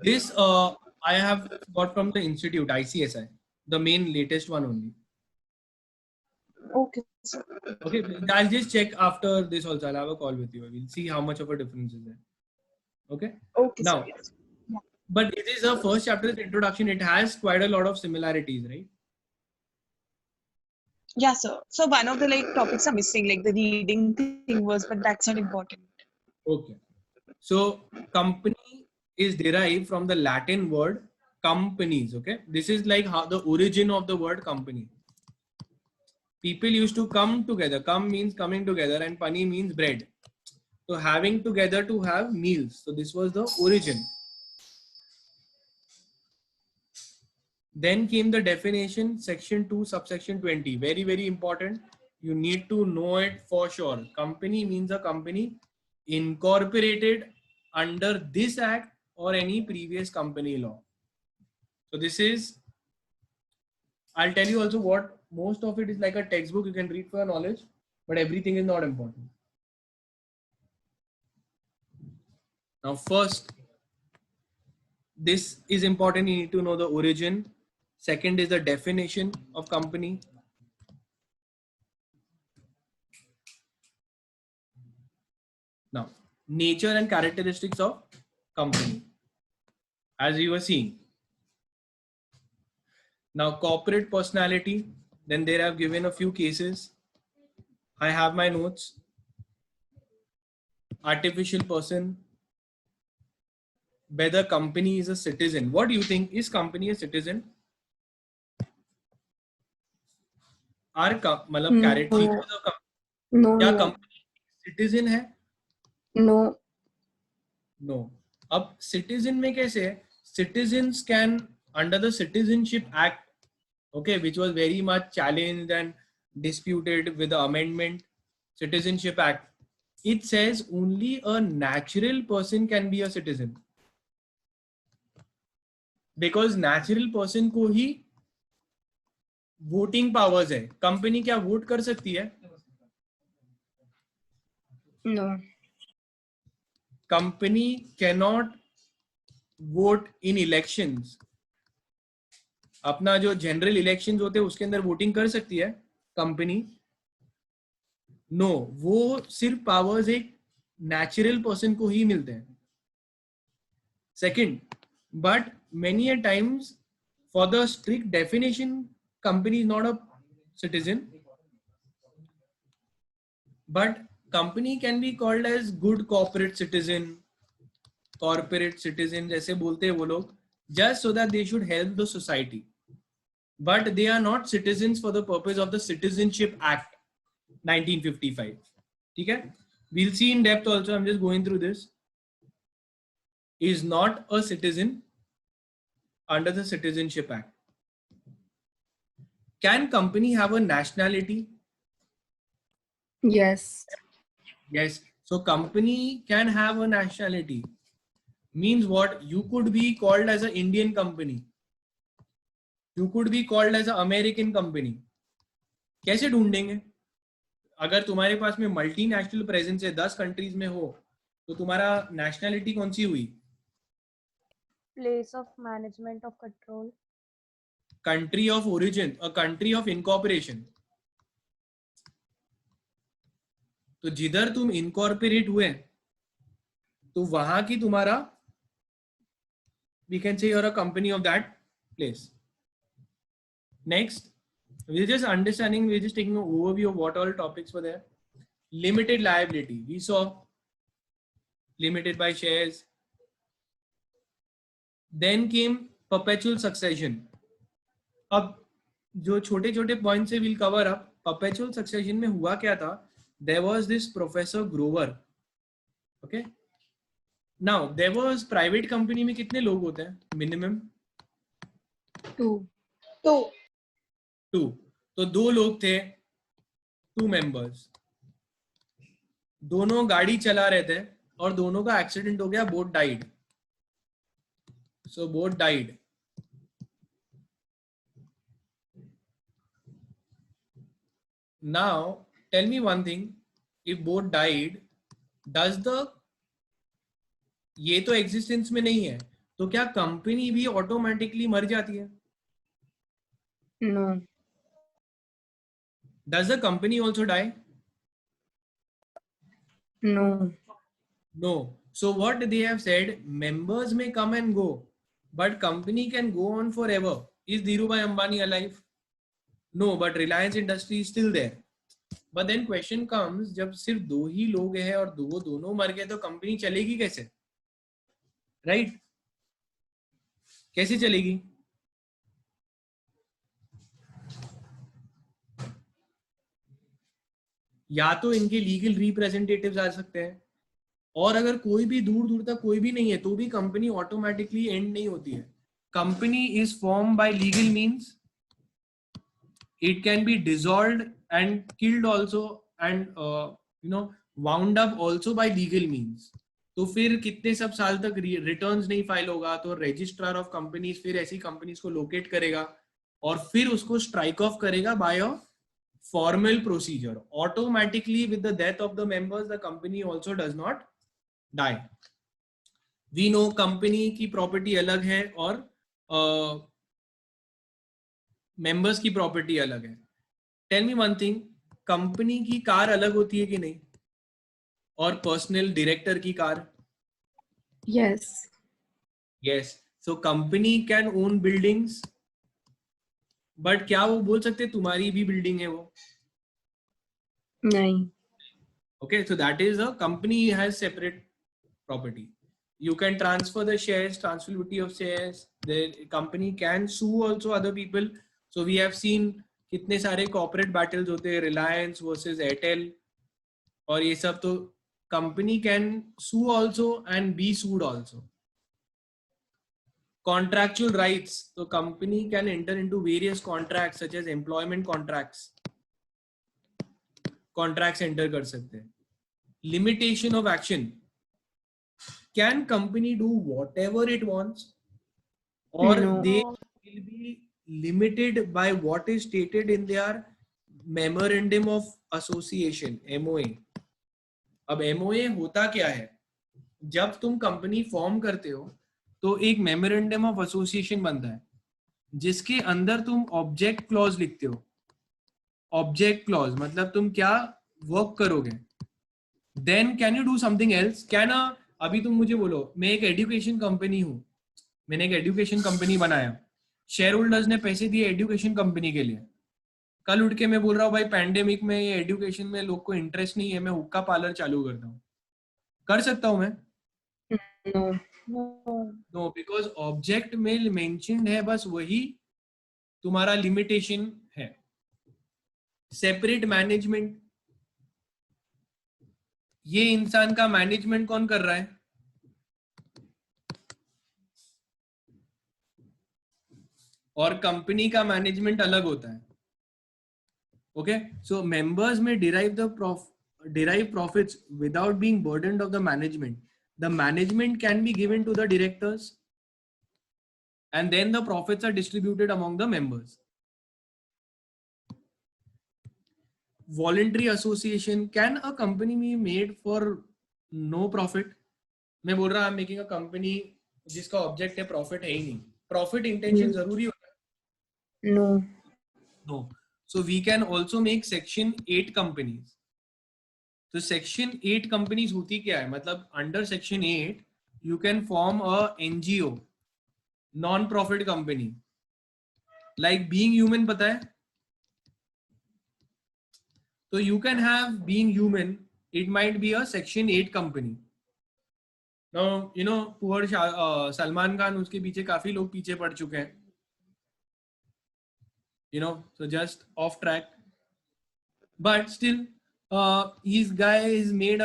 This I have got from the institute, ICSI, the main latest one only. Okay, sir. Okay, I'll just check after this also. I'll have a call with you. We'll see how much of a difference is there. Okay. Okay, Now, sir. Yes. but it is a first chapter introduction. It has quite a lot of similarities, right? Yeah, sir. So one of the topics are missing, like the reading thing was, but that's not important. Okay. So company is derived from the Latin word companies. Okay. This is like how the origin of the word company. People used to come together. Come means coming together and pani means bread. So having together to have meals. So this was the origin. Then came the definition, section 2, subsection 20. Very, very important. You need to know it for sure. Company means a company incorporated under this act or any previous company law. So this is, I'll tell you also what most of it is like a textbook you can read for your knowledge, but everything is not important. Now first, this is important. You need to know the origin. Second is the definition of company. Now, nature and characteristics of company, as you were seeing. Now, corporate personality, then they have given a few cases. I have my notes. Artificial person, whether company is a citizen. What do you think? Is company a citizen? मतलब characteristics No. क्या No. Company citizen है? No. No. अब citizen में कैसे है? Citizens can under the Citizenship Act, okay, which was very much challenged and disputed with the amendment Citizenship Act. It says only a natural person can be a citizen, because natural person को ही voting powers है. Company क्या vote कर सकती है? No. Company cannot vote in elections. अपना जो general elections होते हैं उसके अंदर वोटिंग कर सकती है कंपनी? नो, वो सिर्फ पावर्स एक नेचुरल पर्सन को ही मिलते हैं. Second, but many a times for the strict definition company is not a citizen, but company can be called as good corporate citizen, corporate citizen जैसे बोलते हैं वो लोग, just so that they should help the society, but they are not citizens for the purpose of the Citizenship Act 1955. ठीक है? We'll see in depth also. I'm just going through this. Is not a citizen under the Citizenship Act. Can company have a nationality? Yes. Yes. So company can have a nationality. Means what? You could be called as an Indian company. You could be called as an American company. कैसे ढूंढेंगे? अगर तुम्हारे पास में multinational presence है 10 countries में हो, तो तुम्हारा नेशनैलिटी कौन सी हुई? Place of management of control. Country of origin, a country of incorporation. तो जिधर तुम इनकॉर्पोरेट हुए तो वहां की तुम्हारा, we can say you're a company of that place. Next, we're just understanding, we're just taking an overview of what all topics were there. Limited liability, we saw limited by shares. Then came perpetual succession. अब जो छोटे छोटे point से will cover up. Perpetual succession में हुआ क्या था? There was this Professor Grover. Okay, now there was private company में कितने लोग होते हैं मिनिमम? 2. 2. 2. तो 2 लोग थे, 2 मेंबर्स, दोनों गाड़ी चला रहे थे और दोनों का एक्सीडेंट हो गया, both died. So both died. Now tell me one thing, if both died, does the, ये तो एग्जिस्टेंस में नहीं है, तो क्या कंपनी भी ऑटोमेटिकली मर जाती है? No. Does the company also die? No. No. So what they have said, members may come and go, but company can go on forever. Is Dhirubhai Ambani alive? No, but Reliance Industries is still there. But then question comes, जब सिर्फ 2 ही लोग हैं और दोनों मर गए तो company चलेगी कैसे? राइट? कैसे चलेगी? या तो इनके लीगल रिप्रेजेंटेटिव्स आ सकते हैं, और अगर कोई भी दूर तक कोई भी नहीं है तो भी कंपनी ऑटोमेटिकली एंड नहीं होती है. Company is form by legal means, it can be dissolved and killed also and wound up also by legal means. तो फिर कितने सब साल तक रिटर्न्स नहीं फाइल होगा तो रजिस्ट्रार ऑफ कंपनीज फिर ऐसी कंपनीज को लोकेट करेगा और फिर उसको स्ट्राइक ऑफ करेगा by a formal procedure. Automatically with the death of the members the company also does not die. We know company की प्रॉपर्टी अलग है और मेंबर्स की प्रॉपर्टी अलग है. Tell me one thing, company की कार अलग होती है कि नहीं, और पर्सनल डायरेक्टर की car? Yes. Yes. So company can own buildings, but क्या वो बोल सकते तुम्हारी भी बिल्डिंग है वो? नहीं. Okay, so that is a company has separate property. You can transfer the shares, transferability of shares. The company can sue also other people. So we have seen कितने सारे corporate battles होते हैं, Reliance versus Airtel और ये सब. तो company can sue also and be sued also. Contractual rights, so company can enter into various contracts such as employment contracts. Contracts enter कर सकते हैं. Limitation of action, can company do whatever it wants or No. they will be limited by what is stated in their memorandum of association, MOA. अब MOA होता क्या है? जब तुम company form करते हो तो एक मेमोरेंडम ऑफ एसोसिएशन बनता है जिसके अंदर तुम ऑब्जेक्ट क्लॉज लिखते हो. ऑब्जेक्ट क्लॉज मतलब तुम क्या वर्क करोगे. Then can you do something else? क्या ना, अभी तुम मुझे बोलो मैं एक एजुकेशन कंपनी हूँ, मैंने एक एजुकेशन कंपनी बनाया, शेयर होल्डर्स ने पैसे दिए एजुकेशन कंपनी के लिए. कल उठ के मैं बोल रहा हूँ भाई पैंडेमिक में ये एजुकेशन में लोग को इंटरेस्ट नहीं है, मैं हुक्का पार्लर चालू करता हूँ. कर सकता हूँ मैं? No. नो, बिकॉज ऑब्जेक्ट में मेंशन्ड है बस वही तुम्हारा लिमिटेशन है. सेपरेट मैनेजमेंट, ये इंसान का मैनेजमेंट कौन कर रहा है? और कंपनी का मैनेजमेंट अलग होता है. ओके, सो मेंबर्स में derive profits without being burdened of the management. The management can be given to the directors and then the profits are distributed among the members. Voluntary association, can a company be made for no profit? मैं बोल रहा I'm making a company जिसका object है profit है ही नहीं. Profit intention जरूरी होता है? No. No. So we can also make section 8 companies. तो सेक्शन 8 कंपनीज होती क्या है? मतलब under section 8 you can form a NGO, non profit company, like being human. पता है? तो you can have being human, it might be a section 8 company. Now you know poor Salman Khan, उसके पीछे काफी लोग पीछे पड़ चुके हैं, you know, so just off track, but still his guy is made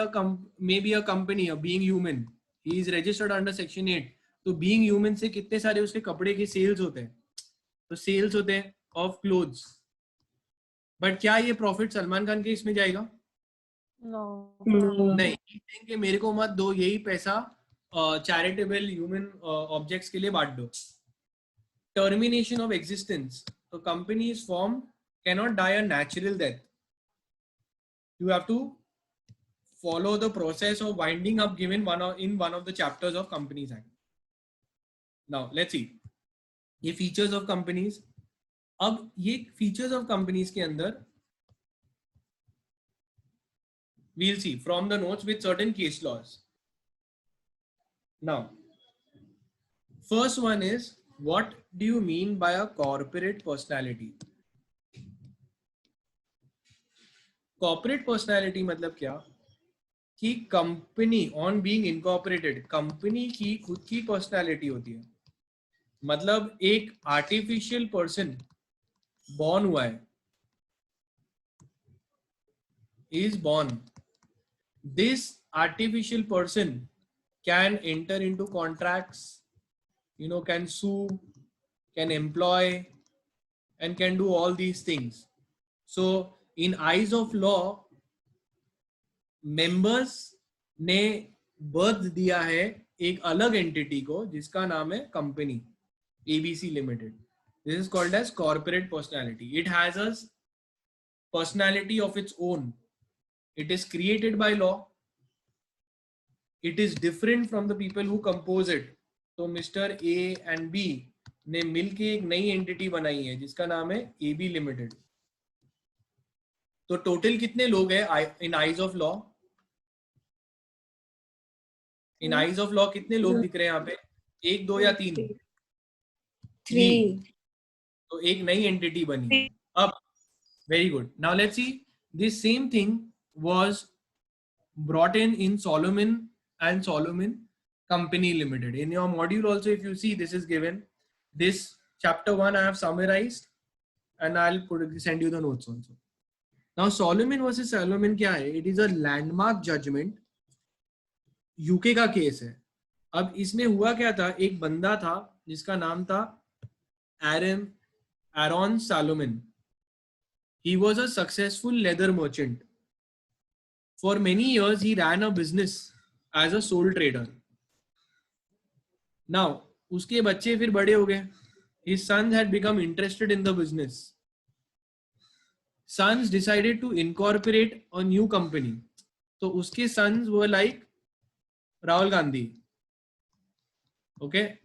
maybe a company of being human, he is registered under section 8. तो being human से कितने सारे उसके कपड़े के सेल्स होते हैं, तो सेल्स होते हैं ऑफ क्लोथ्स. बट क्या ये प्रॉफिट सलमान खान के इसमें जाएगा? No. नहीं. कि मेरे को मत दो, यही पैसा चैरिटेबल ह्यूमन ऑब्जेक्ट्स के लिए बांट दो. Termination of existence. तो company is form, cannot die a natural death. You have to follow the process of winding up given in one of the chapters of Companies Act. Now let's see ये features of companies. अब ये features of companies के अंदर we'll see from the notes with certain case laws. Now first one is, what do you mean by a corporate personality? Corporate personality मतलब क्या कि company on being incorporated, company की खुद की personality होती है. मतलब एक आर्टिफिशियल पर्सन बॉर्न हुआ है, is born. This artificial person can enter into contracts, you know, can sue, can employ, and can do all these things. So in eyes of law, members ने birth दिया है एक अलग entity को जिसका नाम है company ABC limited. This is called as corporate personality. It has a personality of its own. It is created by law. It is different from the people who compose it. तो mister A and B ने मिलके एक नई entity बनाई है जिसका नाम है AB लिमिटेड. तो टोटल कितने लोग हैं इन eyes of law? In eyes of law कितने लोग दिख रहे हैं यहाँ पे? 1, 2 या 3? 3. तो एक नई एंटिटी बनी. अब very good. Now let's see this same thing was brought in Solomon and Solomon Company Limited. In your module also, if you see, this is given. This chapter 1 I have summarized and I'll send you the notes also. Now Solomon versus Solomon क्या है? It is a landmark judgment. UK का case है. अब इसमें हुआ क्या था, एक बंदा था जिसका नाम था Aaron Salomon. He was a successful leather merchant. For many years he ran a business as a sole trader. Now उसके बच्चे फिर बड़े हो गए. His sons had become interested in the business. Sons decided to incorporate a new company. तो उसके sons were like Rahul Gandhi. Okay,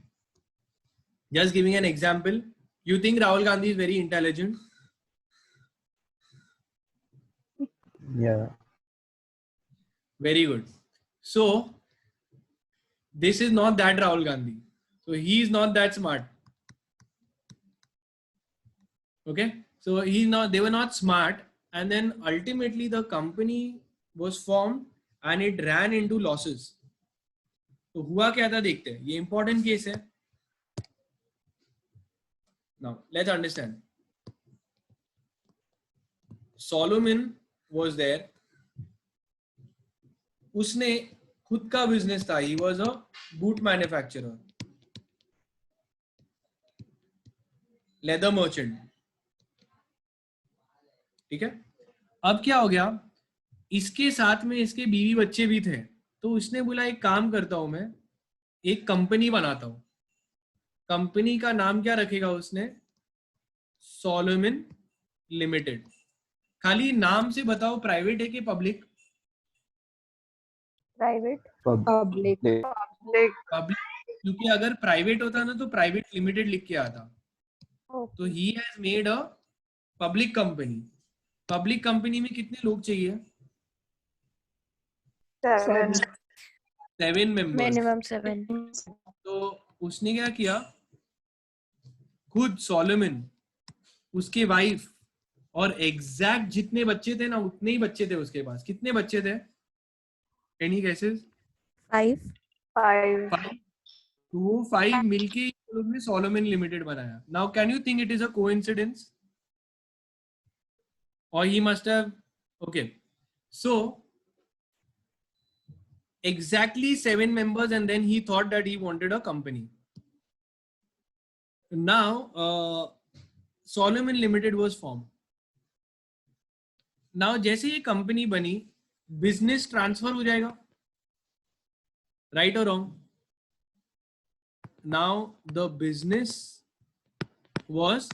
just giving an example. You think Rahul Gandhi is very intelligent? Yeah. Very good. So this is not that Rahul Gandhi. So he is not that smart. Okay, so he's not, they were not smart, and then ultimately the company was formed and it ran into losses. तो हुआ क्या था देखते हैं. ये important case है. Now let's understand. Solomon was there. उसने खुद का बिजनेस था. He was a boot manufacturer, leather merchant. ठीक है. अब क्या हो गया, इसके साथ में इसके बीवी बच्चे भी थे. तो उसने बोला एक काम करता हूं, मैं एक कंपनी बनाता हूं. कंपनी का नाम क्या रखेगा उसने? Salomon limited. खाली नाम से बताओ, प्राइवेट है कि पब्लिक? Private. Public. पब्लिक. क्योंकि अगर प्राइवेट होता ना तो प्राइवेट लिमिटेड लिख के आता. Okay. तो he has made a public company. Public company में कितने लोग चाहिए? 7. 7 मेंबर्स. Minimum 7. तो उसने क्या किया, खुद सॉलोमन, उसके वाइफ और एग्जैक्ट जितने बच्चे थे ना उतने ही बच्चे थे उसके पास. कितने बच्चे थे? Any guesses? 5. 5. 5. तो वो 5 मिलके उन्होंने सॉलोमन लिमिटेड बनाया. Now can you think it is a coincidence or he must have? Okay, so exactly 7 members, and then he thought that he wanted a company. Now Solomon Limited was formed. Now जैसे ये company बनी, business transfer हो जाएगा, right और wrong? Now the business was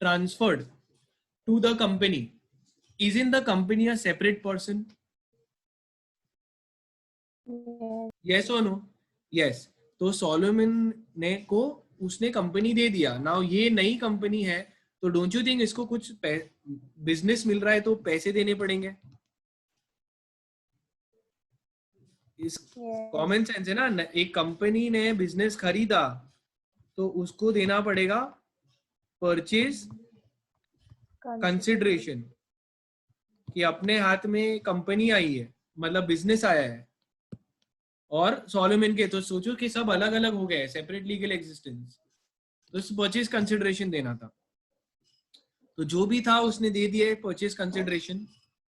transferred to the company. Isn't the company a separate person? Yes. Yes or no? Yes. तो Solomon ने को उसने कंपनी दे दिया. नाउ ये नई कंपनी है, तो डोंट यू थिंक इसको कुछ बिजनेस मिल रहा है तो पैसे देने पड़ेंगे? इस Yes. कॉमन सेंस है ना. एक कंपनी ने बिजनेस खरीदा तो उसको देना पड़ेगा परचेज कंसिडरेशन, कि अपने हाथ में कंपनी आई है, मतलब बिजनेस आया है. और सोलोमन के तो सोचो कि सब अलग अलग हो गए, सेपरेट लीगल एग्जिस्टेंस, तो उस परचेज कंसिडरेशन देना था. तो जो भी था उसने दे दिया purchase consideration.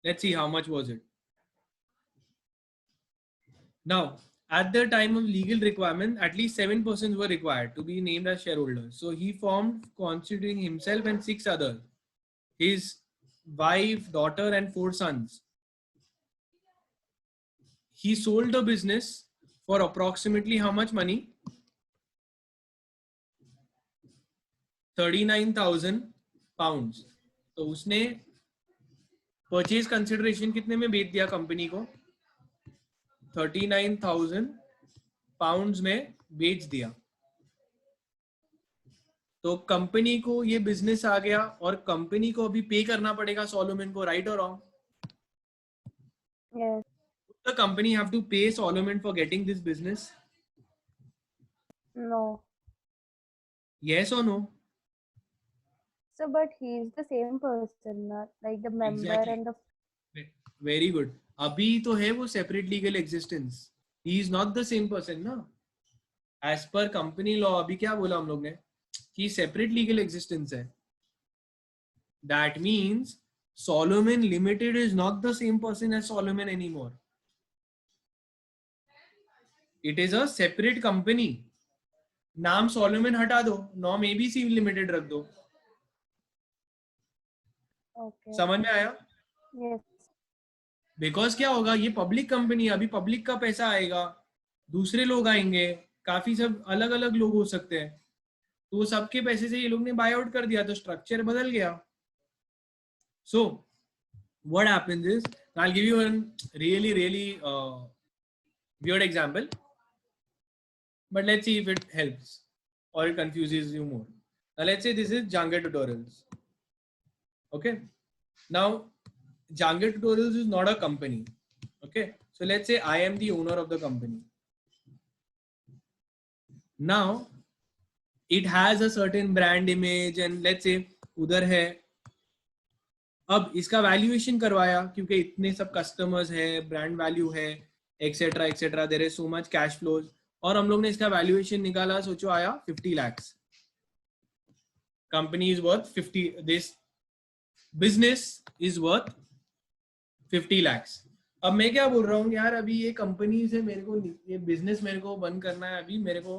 Let's see how much was it. Now, at the time of legal requirement, at least 7 persons were required to be named as shareholders. So he formed, considering himself and 6 others, his wife, daughter, and 4 sons. He sold the business for approximately how much money? 39,000 pounds. तो उसने purchase consideration कितने में बेच दिया company को? 39,000 pounds में बेच दिया. तो कंपनी को ये बिजनेस आ गया और कंपनी को अभी पे करना पड़ेगा सोलोमन को, राइट और wrong? Yes. The company have to pay Solomon for getting this business? No. Yes or no? So, but he is the same person, not like the member Exactly. and the. Very good. अभी तो है वो separate legal existence. He is not the same person ना. As per company law अभी क्या बोला हम लोग ने कि सेपरेट लीगल एग्जिस्टेंस है. That means Solomon Limited is not the same person as Solomon anymore. It is a separate company. नाम Solomon हटा दो, नाम ABC Limited रख दो. Okay. समझ में आया? Yes. बिकॉज क्या होगा, ये पब्लिक कंपनी, अभी पब्लिक का पैसा आएगा, दूसरे लोग आएंगे, काफी सब अलग अलग लोग हो सकते हैं, तो सबके पैसे से ये लोग ने बाय आउट कर दिया, तो स्ट्रक्चर बदल गया. So what happens is, I will give you one really weird example, but let's see if it helps or it confuses you more. Now let's say this is Jangir Tutorials. Okay, now Jangir Tutorials is not a company. Okay, so let's say I am the owner of the company. Now it has a certain brand image and let's say उधर है. अब इसका valuation करवाया क्योंकि इतने सब customers है, brand value है, etcetera etcetera, there is so much cash flows, और हम लोग ने इसका वैल्यूएशन निकाला, सोचो आया 50 lakhs. Company is worth 50, this business is worth 50 lakhs. अब मैं क्या बोल रहा हूँ यार, अभी ये कंपनी से मेरे को ये बिजनेस मेरे को बंद करना है, अभी मेरे को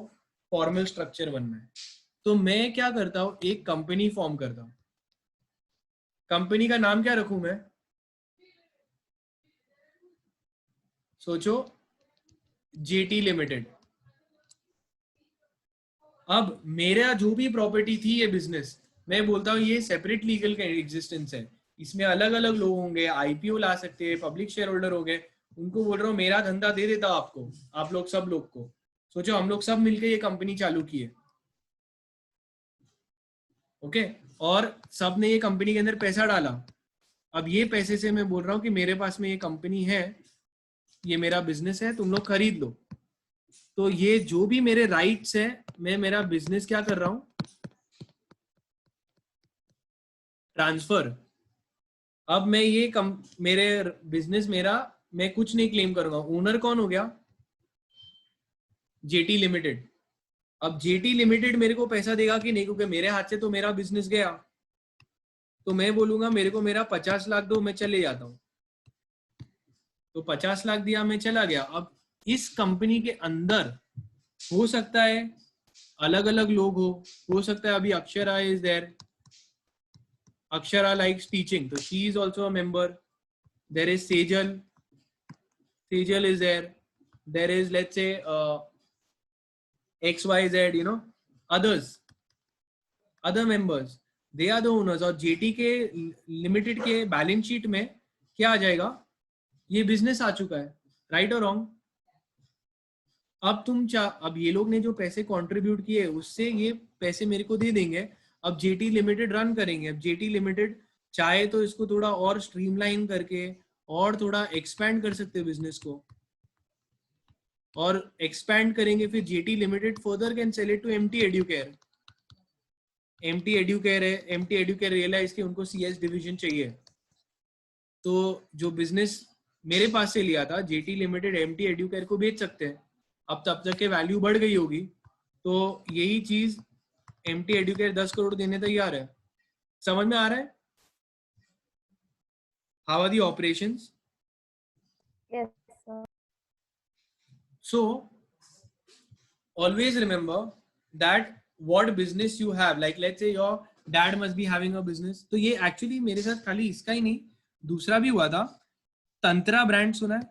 फॉर्मल स्ट्रक्चर बनना है. तो मैं क्या करता हूँ, एक कंपनी फॉर्म करता हूँ. कंपनी का नाम क्या रखूं मैं? सोचो, जेटी लिमिटेड. अब मेरा जो भी प्रॉपर्टी थी ये बिजनेस, मैं बोलता हूँ ये सेपरेट लीगल का एग्जिस्टेंस है, इसमें अलग अलग लोग होंगे, आईपीओ ला सकते हैं, पब्लिक शेयर होल्डर होंगे, उनको बोल रहा हूँ मेरा धंधा दे देता हूँ आपको, आप लोग सब लोग को. सोचो हम लोग सब मिलके ये कंपनी चालू की है. ओके, और सब ने ये कंपनी के अंदर पैसा डाला. अब ये पैसे से मैं बोल रहा हूँ कि मेरे पास में ये कंपनी है, ये मेरा बिजनेस है, तुम लोग खरीद लो. तो ये जो भी मेरे राइट्स है, मैं मेरा बिजनेस क्या कर रहा हूं, ट्रांसफर. अब मैं ये मेरे बिजनेस मेरा, मैं कुछ नहीं क्लेम करूंगा. ओनर कौन हो गया? Jetty limited. अब जेटी लिमिटेड मेरे को पैसा देगा कि नहीं, क्योंकि मेरे हाथ से तो मेरा बिजनेस गया. तो मैं बोलूंगा मेरे को मेरा 50 लाख दो, मैं चले जाता हूं. तो 50 लाख दिया, मैं चला गया. अब इस कंपनी के अंदर हो सकता है अलग अलग लोग हो सकता है अभी Akshara is there. Akshara likes teaching, तो she is also a member. There is Sejal. Sejal is there. There is, let's say, XYZ, other members. They are the owners. और JT के लिमिटेड के बैलेंस शीट में क्या आ जाएगा? ये बिजनेस आ चुका है. राइट और रॉन्ग? अब अब ये लोग ने जो पैसे कंट्रीब्यूट किए उससे ये पैसे मेरे को दे देंगे. अब JT लिमिटेड रन करेंगे. अब JT लिमिटेड चाहे तो इसको थोड़ा और स्ट्रीमलाइन करके और थोड़ा एक्सपैंड कर सकते हैं बिजनेस को, और एक्सपैंड करेंगे फिर JT limited further can sell it to MT Educare. MT Educare है, MT एड्यूकेयर रियलाइज कि उनको CS डिवीजन चाहिए, तो जो बिजनेस मेरे पास से लिया था JT लिमिटेड MT एड्यूकेयर को बेच सकते हैं. अब तब तक के वैल्यू बढ़ गई होगी, तो यही चीज MT एड्यूकेयर 10 करोड़ देने तैयार है. समझ में आ रहा है? How are the operations? Yes, sir. So, always remember that what business you have, like let's say your dad must be having a business. तो ये actually मेरे साथ खाली इसका ही नहीं, दूसरा भी हुआ था. तंत्रा ब्रांड सुना है?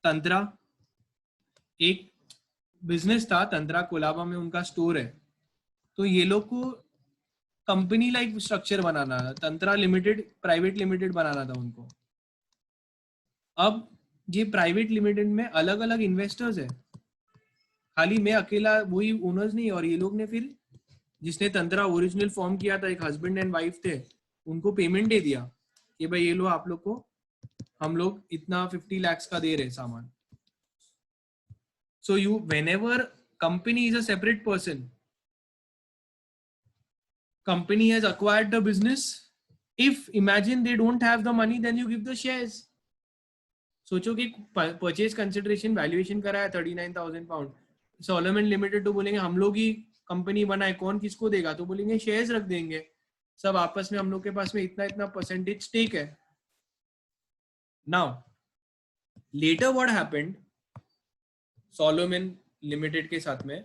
तंत्रा एक बिजनेस था, तंत्रा कोलाबा में उनका स्टोर है. तो ये लोग को कंपनी लाइक स्ट्रक्चर बनाना था, तंत्रा लिमिटेड प्राइवेट लिमिटेड बनाना था उनको. अब ये प्राइवेट लिमिटेड में अलग अलग इन्वेस्टर्स है, खाली मैं अकेला वही ओनर्स नहीं. और ये लोग ने फिर जिसने तंत्रा ओरिजिनल फॉर्म किया था, एक हस्बैंड एंड वाइफ थे, उनको पेमेंट दे दिया कि भाई ये लो आप लोग को हम लोग इतना 50 lakhs का दे रहे सामान. So you whenever company is a separate person, company has acquired the business, if imagine they don't have the money, then you give the shares. सोचो कि परचेज कंसिडरेशन वैल्यूएशन करा है 39,000 पाउंड. सोलोमन लिमिटेड तो बोलेंगे हम लोग ही company बनाए, कौन किसको देगा? तो बोलेंगे शेयर्स रख देंगे सब आपस में, हम लोग के पास में इतना इतना परसेंटेज स्टेक है. Now later what happened Solomon limited के साथ में,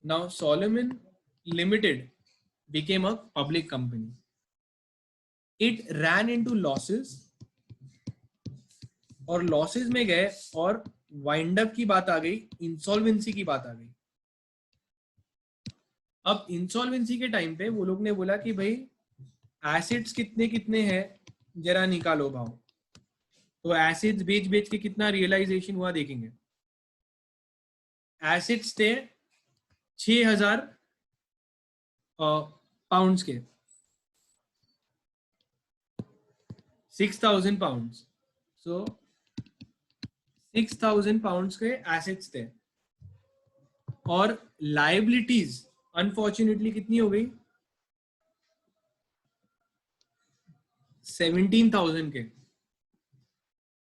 now Solomon Limited became a public company. It ran into losses, और losses में गए और वाइंड अप की बात आ गई, इंसॉल्वेंसी की बात आ गई. अब इंसॉल्वेंसी के टाइम पे वो लोग ने बोला कि भाई एसेट्स कितने कितने हैं जरा निकालो भाव. तो एसेट्स बेच बेच के कितना रियलाइजेशन हुआ देखेंगे. एसेट्स थे 6,000 पाउंड्स के, 6,000 पाउंड्स. सो 6,000 पाउंड्स के एसेट्स थे, और लायबिलिटीज अनफॉर्चुनेटली कितनी हो गई? 17,000 के.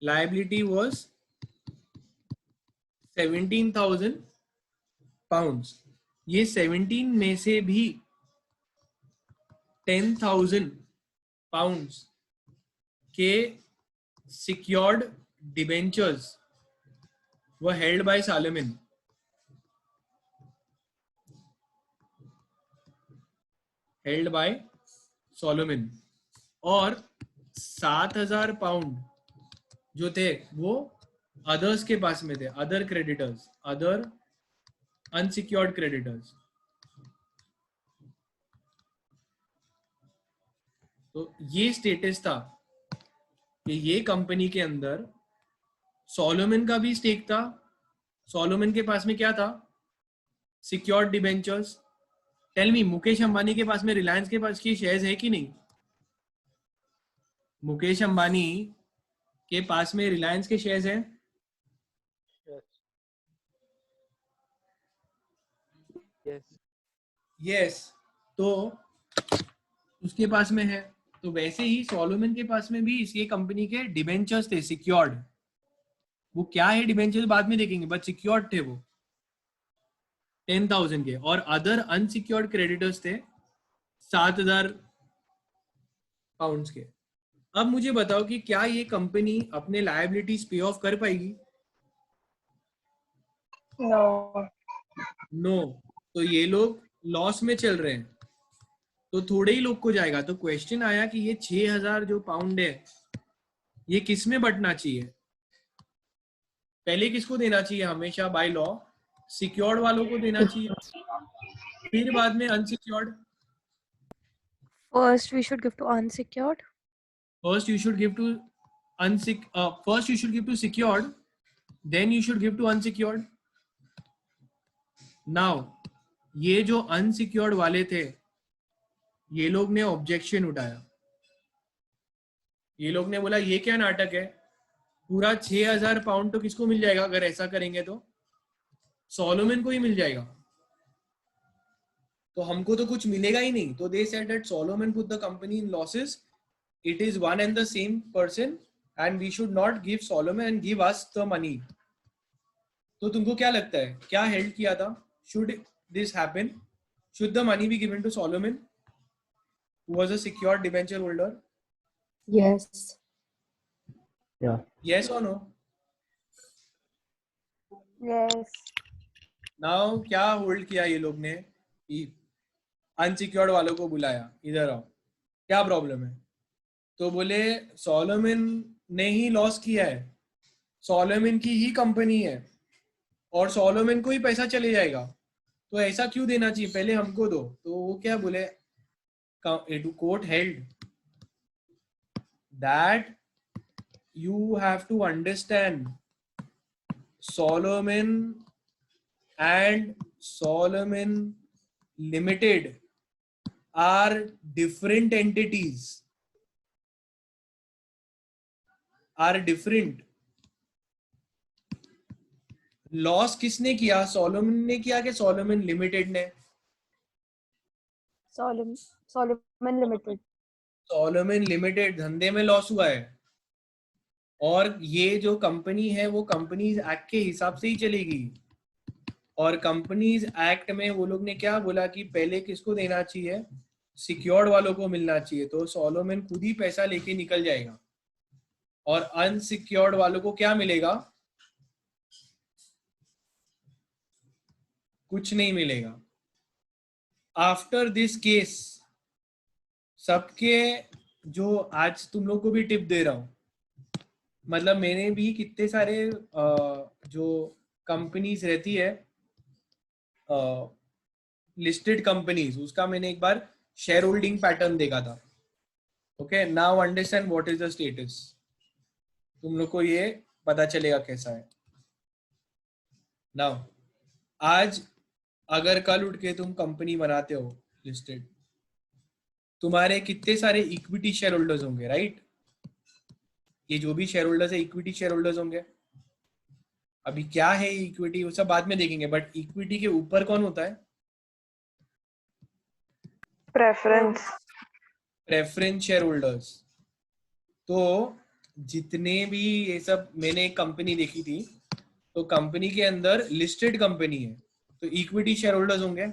Liability was 17,000 pounds. ये 17 में से भी 10,000 पाउंड्स के secured debentures were held by Solomon. Held by Solomon. और 7,000 पाउंड जो थे वो अदर्स के पास में थे, other creditors, other unsecured creditors. तो ये स्टेटस था कि ये कंपनी के अंदर सोलोमन का भी स्टेक था. सोलोमन के पास में क्या था? Secured debentures. Tell me, Mukesh Ambani के पास में रिलायंस के पास की शेयर्स है कि नहीं? मुकेश अंबानी के पास में रिलायंस के शेयर्स हैं? यस. तो उसके पास में है. तो वैसे ही सोलोमन के पास में भी इसके कंपनी के डिबेंचर्स थे सिक्योर्ड. वो क्या है डिबेंचर्स बाद में देखेंगे, बट सिक्योर्ड थे वो 10,000 के. और अदर अनसिक्योर्ड क्रेडिटर्स थे 7,000 पाउंड्स के. अब मुझे बताओ कि क्या ये कंपनी अपने लायबिलिटीज पे ऑफ कर पाएगी? No. नो। तो ये लोग लॉस में चल रहे हैं, तो थोड़े ही लोग को जाएगा। तो क्वेश्चन आया कि ये 6,000 जो पाउंड है ये किस में बंटना चाहिए? पहले किसको देना चाहिए? हमेशा बाय लॉ सिक्योर्ड वालों को देना चाहिए, फिर बाद में unsecured. First, we should give to unsecured. First you should give to first you should give to secured, then you should give to unsecured. Now ये जो unsecured वाले थे ये लोग ने ऑब्जेक्शन उठाया। ये लोग ने बोला ये क्या नाटक है, पूरा 6,000 पाउंड तो किसको मिल जाएगा अगर ऐसा करेंगे? तो सोलोमन को ही मिल जाएगा, तो हमको तो कुछ मिलेगा ही नहीं। तो they said that Solomon put the company in losses, it is one and the same person and we should not give Solomon and give us the money. तो तुमको क्या लगता है क्या हेल्ड किया था? Should this happen? Should the money be given to Solomon, who was a secured debenture holder? Yes. Yeah. Yes or no? Yes. Now क्या hold किया ये लोग ने? अनसिक्योर्ड वालों को बुलाया, इधर आओ, क्या प्रॉब्लम है? तो बोले सोलोमन ने ही लॉस किया है, सोलोमन की ही कंपनी है और सोलोमन को ही पैसा चले जाएगा, तो ऐसा क्यों देना चाहिए, पहले हमको दो। तो वो क्या बोले, court held that you have to understand Solomon and Solomon Limited are different entities, are different. Loss किसने किया? सोलोमन ने किया कि सोलोमन लिमिटेड ने? Solomon Limited. सोलोमन लिमिटेड धंधे में लॉस हुआ है, और ये जो कंपनी है वो कंपनीज एक्ट के हिसाब से ही चलेगी। और कंपनीज एक्ट में वो लोग ने क्या बोला कि पहले किसको देना चाहिए? सिक्योर्ड वालों को मिलना चाहिए। तो सोलोमन खुद ही पैसा लेके निकल जाएगा और अनसिक्योर्ड वालों को क्या मिलेगा? कुछ नहीं मिलेगा। आफ्टर दिस केस सबके, जो आज तुम लोग को भी टिप दे रहा हूं, मतलब मैंने भी कितने सारे जो कंपनीज रहती है लिस्टेड कंपनीज, उसका मैंने एक बार शेयर होल्डिंग पैटर्न देखा था। Okay, now understand what is the status. तुम लोग को ये पता चलेगा कैसा है। नाउ आज अगर कल उठ के तुम कंपनी बनाते हो लिस्टेड, तुम्हारे कितने सारे इक्विटी शेयर होल्डर्स होंगे, राइट? ये जो भी शेयर होल्डर्स है इक्विटी शेयर होल्डर्स होंगे। अभी क्या है इक्विटी वो सब बाद में देखेंगे, बट इक्विटी के ऊपर कौन होता है? Preference. Preference share holders. तो जितने भी ये सब, मैंने एक कंपनी देखी थी, तो कंपनी के अंदर लिस्टेड कंपनी है तो इक्विटी शेयर होल्डर्स होंगे,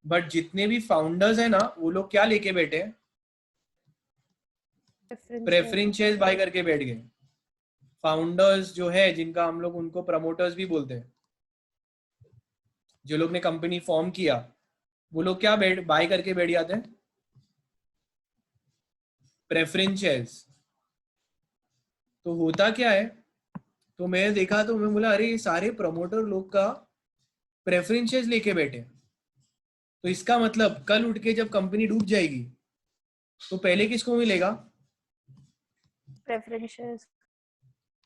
बट जितने भी फाउंडर्स है ना वो लोग क्या लेके बैठे? प्रेफरेंस शेयर बाय करके बैठ गए। फाउंडर्स जो है, जिनका हम लोग उनको प्रमोटर्स भी बोलते हैं, जो लोग ने कंपनी फॉर्म किया, वो लोग क्या बाय करके बैठ जाते हैं? Preference shares. तो होता क्या है, तो मैं देखा तो मैं बोला अरे ये सारे प्रमोटर लोग का प्रेफरेंस शेयर्स लेके बैठे, तो इसका मतलब कल उठ के जब कंपनी डूब जाएगी तो पहले किसको मिलेगा? Preferences.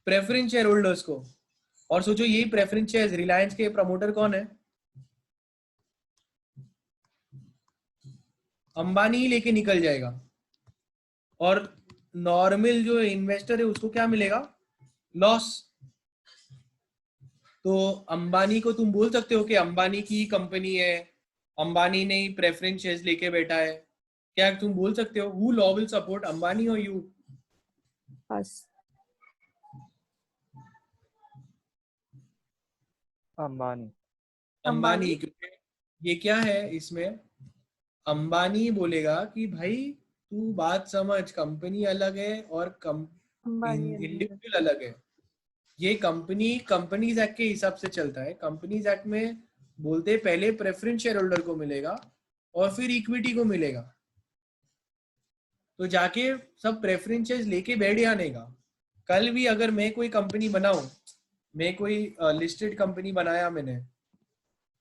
प्रेफरेंस शेयर होल्डर्स को। और सोचो यही प्रेफरेंस शेयर्स, रिलायंस के प्रमोटर कौन है? अंबानी ही लेके निकल जाएगा, और नॉर्मल जो इन्वेस्टर है उसको क्या मिलेगा? लॉस। तो अंबानी को तुम बोल सकते हो कि अंबानी की कंपनी है, अंबानी ने ही प्रेफरेंस शेयर्स लेके बैठा है, क्या तुम बोल सकते हो? Who law will support, Ambani और यू? Us. Ambani. अंबानी। क्योंकि ये क्या है, इसमें अंबानी बोलेगा कि भाई तू बात समझ, कंपनी अलग है और अंबानी इंडिविजुअल अलग है. ये कंपनीज एक्ट के हिसाब से चलता है. कंपनीज एक्ट में बोलते हैं पहले प्रेफरेंस शेयर होल्डर को मिलेगा और फिर इक्विटी को मिलेगा. तो जाके सब प्रेफरेंसेस लेके बैठ जाने का. कल भी अगर मैं कोई कंपनी बनाऊं, मैं कोई लिस्टेड कंपनी बनाया मैंने,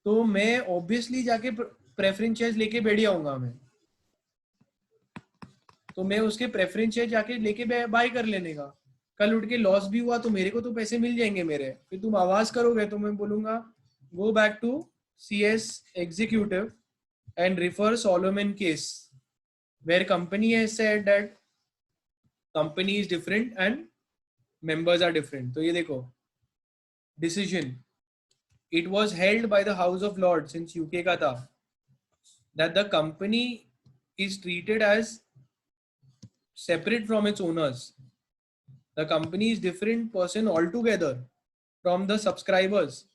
तो मैं ऑब्वियसली जाके प्रेफरेंस शेयर लेके बैठ जाऊंगा. तो मैं उसके प्रेफरेंस शेयर जाके लेके बाय कर लेने का. कल उठ के लॉस भी हुआ तो मेरे को तो पैसे मिल जाएंगे मेरे. फिर तुम आवाज करोगे तो मैं बोलूंगा go back to CS executive and refer Solomon case where company has said that company is different and members are different. तो ये देखो decision, it was held by the House of Lords since UK का था, that the company is treated as separate from its owners. The company is different person altogether from the subscribers,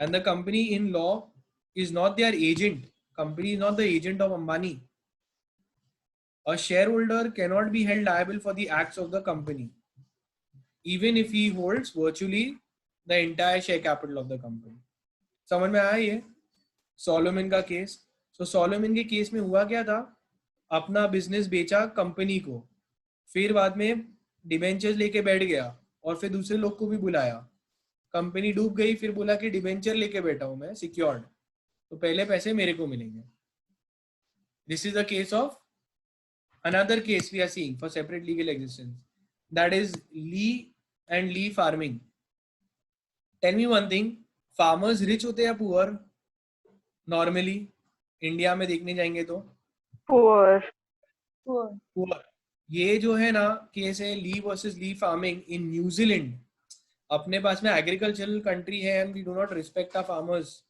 and the company in law is not their agent. Company is not the agent of Ambani. A shareholder cannot be held liable for the acts of the company, even if he holds virtually the entire share capital of the company. समझ में आया ये Solomon का case? तो Solomon के case में हुआ क्या था, अपना बिजनेस बेचा कंपनी को, फिर बाद में डिबेंचर्स लेके बैठ गया और फिर दूसरे लोग को भी बुलाया. कंपनी डूब गई, फिर बोला कि डिबेंचर लेके बैठा हूं मैं सिक्योर्ड, तो पहले पैसे मेरे को मिलेंगे. This is the case of another case we are seeing for separate legal existence, that is Lee and Lee Farming. Tell me one thing, farmers rich होते हैं या poor? Normally इंडिया में देखने जाएंगे तो Poor. poor. ये जो है ना केस है Lee versus Lee farming in New Zealand. अपने पास में एग्रीकल्चरल कंट्री है and we do not respect our farmers.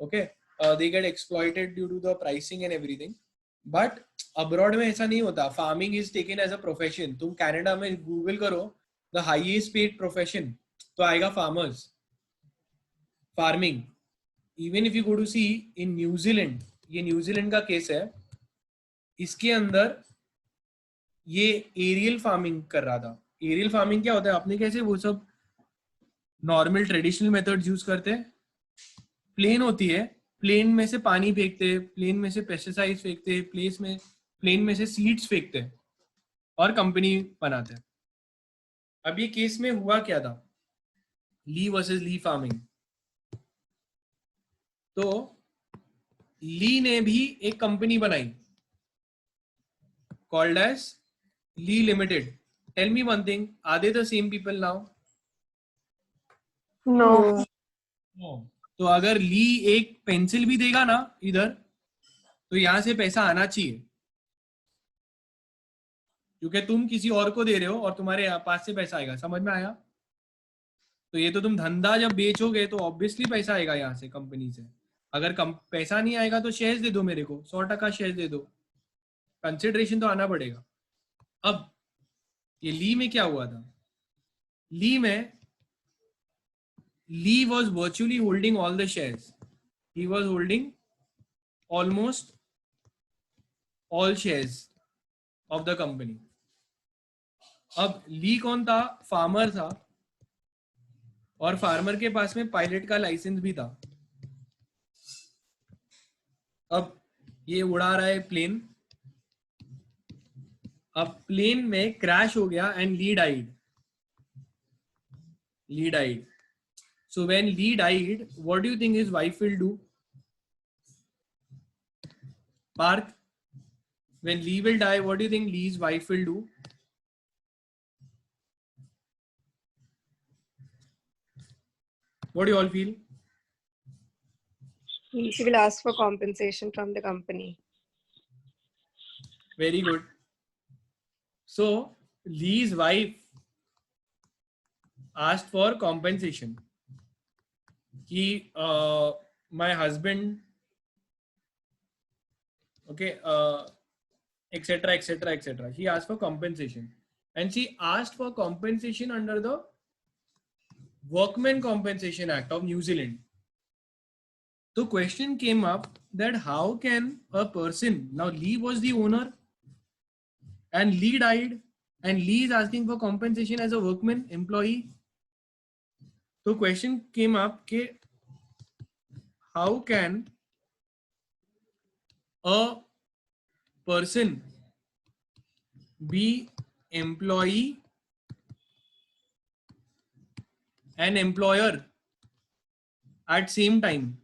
Okay, they get exploited due to the pricing and everything. But abroad में ऐसा नहीं होता. Farming is taken as a profession. तुम Canada में गूगल करो द हाईएस्ट पेड प्रोफेशन तो आएगा farmers, farming. Even if you go to see in New Zealand, ये न्यूजीलैंड का केस है, इसके अंदर ये एरियल फार्मिंग कर रहा था. एरियल फार्मिंग क्या होता है, आपने कैसे वो सब नॉर्मल ट्रेडिशनल मेथड्स यूज करते हैं, प्लेन होती है, प्लेन में से पानी फेंकते, प्लेन में से पेस्टिसाइड्स फेंकते, प्लेन में से सीड्स फेंकते और कंपनी बनाते. अब ये केस में हुआ क्या था, ली वर्सेस ली फार्मिंग. तो ली ने भी एक कंपनी बनाई called as Lee Limited. Tell me one thing, are they the same people now? No. तो अगर ली एक पेंसिल भी देगा ना इधर, तो यहां से पैसा आना चाहिए, क्योंकि तुम किसी और को दे रहे हो और तुम्हारे पास से पैसा आएगा. समझ में आया? तो ये तो तुम धंधा जब बेचोगे तो ऑब्वियसली पैसा आएगा यहाँ से कंपनी से. अगर पैसा नहीं आएगा तो शेयर्स दे दो मेरे को, 100% शेयर्स दे दो, कंसिडरेशन तो आना पड़ेगा. अब ये ली में क्या हुआ था, ली में Lee was virtually holding all the shares. He was holding almost all shares of the company. अब Lee कौन था? फार्मर था, और फार्मर के पास में पायलट का लाइसेंस भी था. अब ये उड़ा रहा है प्लेन. अब प्लेन में क्रैश हो गया and Lee died. Lee died. So when Lee died, what do you think his wife will do? Parth, when Lee will die, what do you think Lee's wife will do? What do you all feel? She will ask for compensation from the company. Very good. So Lee's wife asked for compensation. My husband, okay, etc. She asked for compensation, and she asked for compensation under the Workmen Compensation Act of New Zealand. The question came up that how can a person, now Lee was the owner, and Lee died and Lee is asking for compensation as a workman employee. So question came up ke how can a person be employee and employer at same time?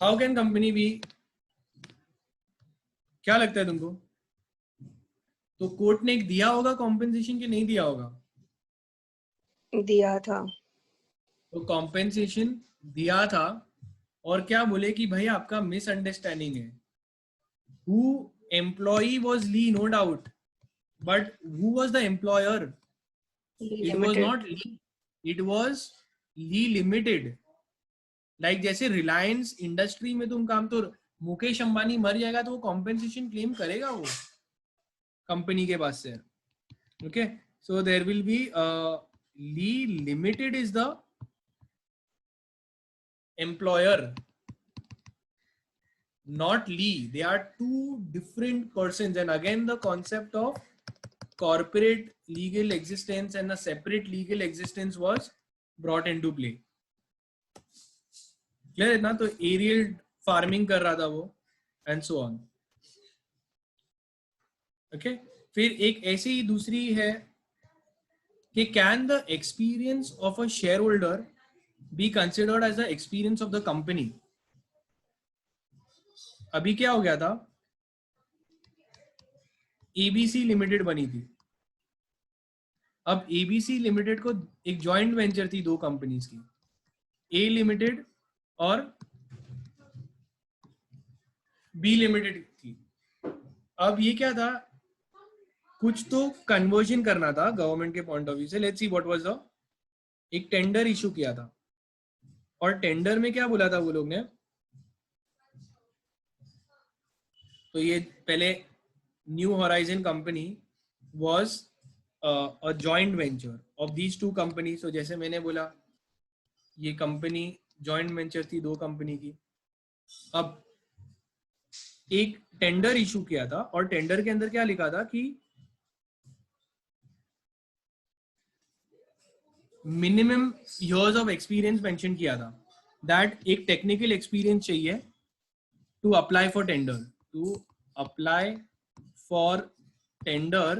How can company be? क्या लगता है तुमको? तो court ने एक दिया होगा compensation कि नहीं दिया होगा? दिया था. तो कॉम्पेंसेशन दिया था और क्या बोले कि भाई आपका मिसअंडरस्टैंडिंग है. Who employee was Lee, no doubt, but who was the employer? It was not Lee. It was Lee Limited. Like जैसे रिलायंस इंडस्ट्री में तुम काम, तो मुकेश अंबानी मर जाएगा तो वो कॉम्पेंसेशन क्लेम करेगा वो कंपनी के पास से. Okay, so there will be Lee Limited is the employer, not Lee. They are two different persons, and again the concept of corporate legal existence and a separate legal existence was brought into play. Clear है ना? तो aerial farming कर रहा था वो and so on. Okay, फिर एक ऐसी ही दूसरी है कि can the experience of a shareholder be considered as the experience of the company? अभी क्या हो गया था, एबीसी लिमिटेड बनी थी. अब एबीसी लिमिटेड को एक जॉइंट वेंचर थी दो कंपनीज की, ए लिमिटेड और बी लिमिटेड थी. अब ये क्या था, कुछ तो कन्वर्जन करना था गवर्नमेंट के पॉइंट ऑफ व्यू से. Let's see what was the, एक टेंडर इशू किया था और टेंडर में क्या बोला था वो लोग ने, तो ये पहले New Horizon company was a joint venture of these two company. So जैसे मैंने बोला ये कंपनी जॉइंट वेंचर थी दो कंपनी की. अब एक टेंडर इशू किया था और टेंडर के अंदर क्या लिखा था कि minimum years of experience mention किया था, दैट एक टेक्निकल एक्सपीरियंस चाहिए to apply for tender. To apply for tender,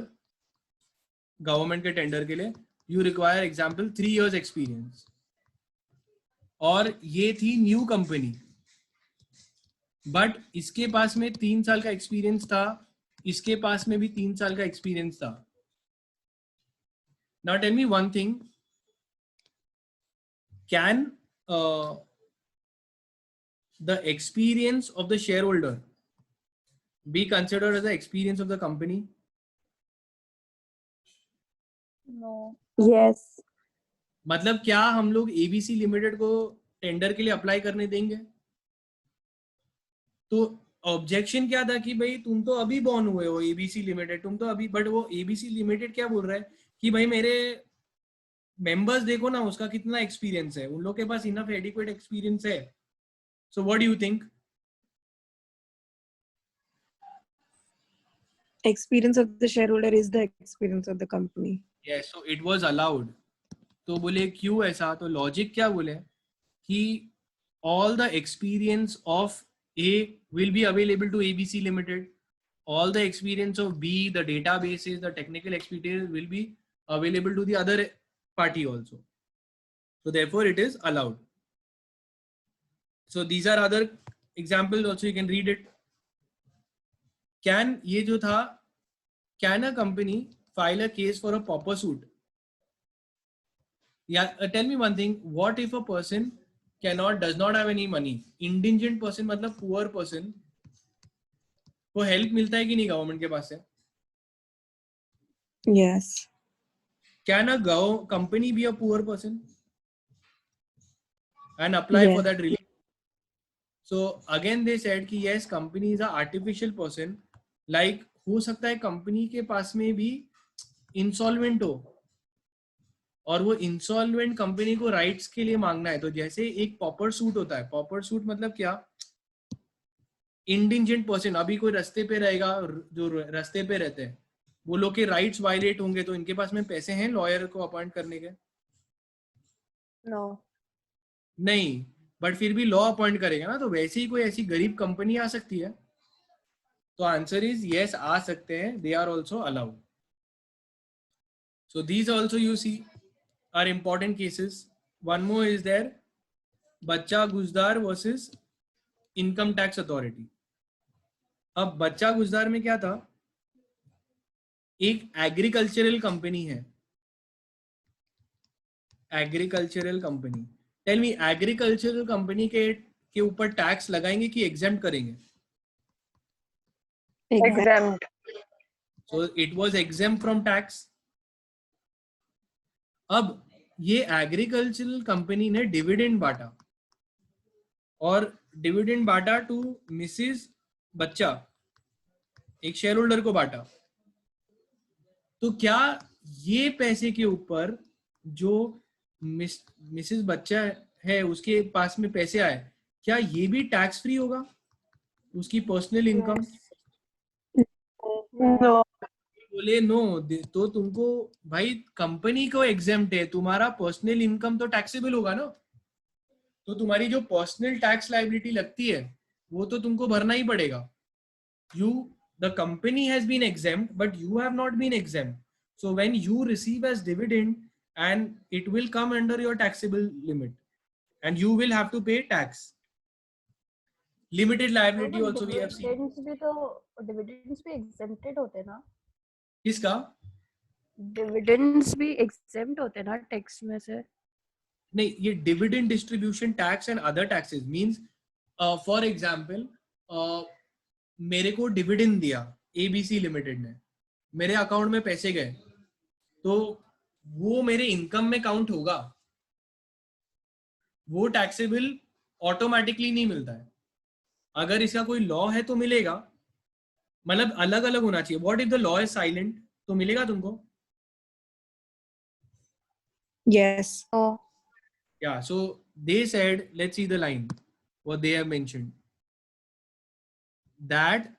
government के टेंडर के लिए you require example 3 years experience. और ये थी न्यू कंपनी, बट इसके पास में 3 साल का एक्सपीरियंस था, इसके पास में भी 3 साल का एक्सपीरियंस था. Now tell me one thing, can the experience of the shareholder be considered as the experience of the company? No. Yes. मतलब क्या हम लोग एबीसी लिमिटेड को टेंडर के लिए अप्लाई करने देंगे? तो ऑब्जेक्शन क्या था कि भाई तुम तो अभी बॉर्न हुए हो एबीसी लिमिटेड, तुम तो अभी, बट वो एबीसी लिमिटेड क्या बोल रहा है कि भाई मेरे मेंबर्स देखो ना उसका कितना एक्सपीरियंस है, उन लोग के पास इनफ एडिक्वेट एक्सपीरियंस है. So what do you think? Experience of the shareholder is the experience of the company. Yes, so it was allowed. तो बोले क्यों ऐसा, तो लॉजिक क्या बोले कि all the experience of A will be available to ABC Limited, all the experience of B, the databases, the technical expertise will be available to the other party also. So therefore it is allowed. So these are other examples also, you can read it. Can ये जो था, can a company file a case for a pauper suit? Yeah, tell me one thing, what if a person does not have any money? Indigent person मतलब poor person को help मिलता है कि नहीं government के पास से? Yes. Can a company be a poor person and apply for that relief? So again they said कि yes, company is a artificial person. Like हो सकता है कंपनी के पास में भी इंसॉल्वेंट हो, और वो इंसॉल्वेंट कंपनी को राइट्स के लिए मांगना है, तो जैसे एक पॉपर सूट होता है, पॉपर सूट मतलब क्या, इंडिजेंट पर्सन, अभी कोई रास्ते पे रहेगा, जो रास्ते पे रहते हैं वो लोग के राइट्स वायलेट होंगे, तो इनके पास में पैसे हैं लॉयर को अपॉइंट करने के? No. नहीं, बट फिर भी लॉ अपॉइंट करेगा ना, तो वैसे ही कोई ऐसी गरीब कंपनी आ सकती है? तो आंसर इज यस, आ सकते हैं, they are also allowed. So these also you see are important cases. One more is there, बच्चा गुजदार versus income tax authority. अब बच्चा गुजदार में क्या था, एक एग्रीकल्चरल कंपनी है, agricultural company. Tell me, agricultural company के ऊपर टैक्स लगाएंगे कि एग्जेम्प्ट करेंगे? Exempt. So it was exempt from tax. अब ये एग्रीकल्चरल कंपनी ने डिविडेंड बांटा, और डिविडेंड बांटा टू मिसेस बच्चा, एक शेयर होल्डर को बांटा. तो क्या ये पैसे के ऊपर जो मिसेस बच्चा है उसके पास में पैसे आए, क्या ये भी टैक्स फ्री होगा, उसकी पर्सनल इनकम? No. बोले नो, तो तुमको भाई कंपनी को एग्जेम्प्ट है, तुम्हारा पर्सनल इनकम तो टैक्सेबल होगा ना, तो तुम्हारी जो पर्सनल टैक्स लायबिलिटी लगती है वो तो तुमको भरना ही पड़ेगा. The company has been exempt but you have not been exempt. So when you receive as dividend and it will come under your taxable limit and you will have to pay tax. Limited liability also we have seen. Dividends भी exempted होते ना? किसका? Dividends भी exempt होते ना tax में से? नहीं, ये dividend distribution tax and other taxes means, for example मेरे को डिविडेंड दिया एबीसी लिमिटेड ने, मेरे अकाउंट में पैसे गए, तो वो मेरे इनकम में काउंट होगा, वो टैक्सेबल ऑटोमेटिकली नहीं मिलता है. अगर इसका कोई लॉ है तो मिलेगा, मतलब अलग अलग होना चाहिए. What if the law is silent, तो मिलेगा तुमको? Yes. Oh. Yeah, so they said, let's see the line, what they have mentioned, that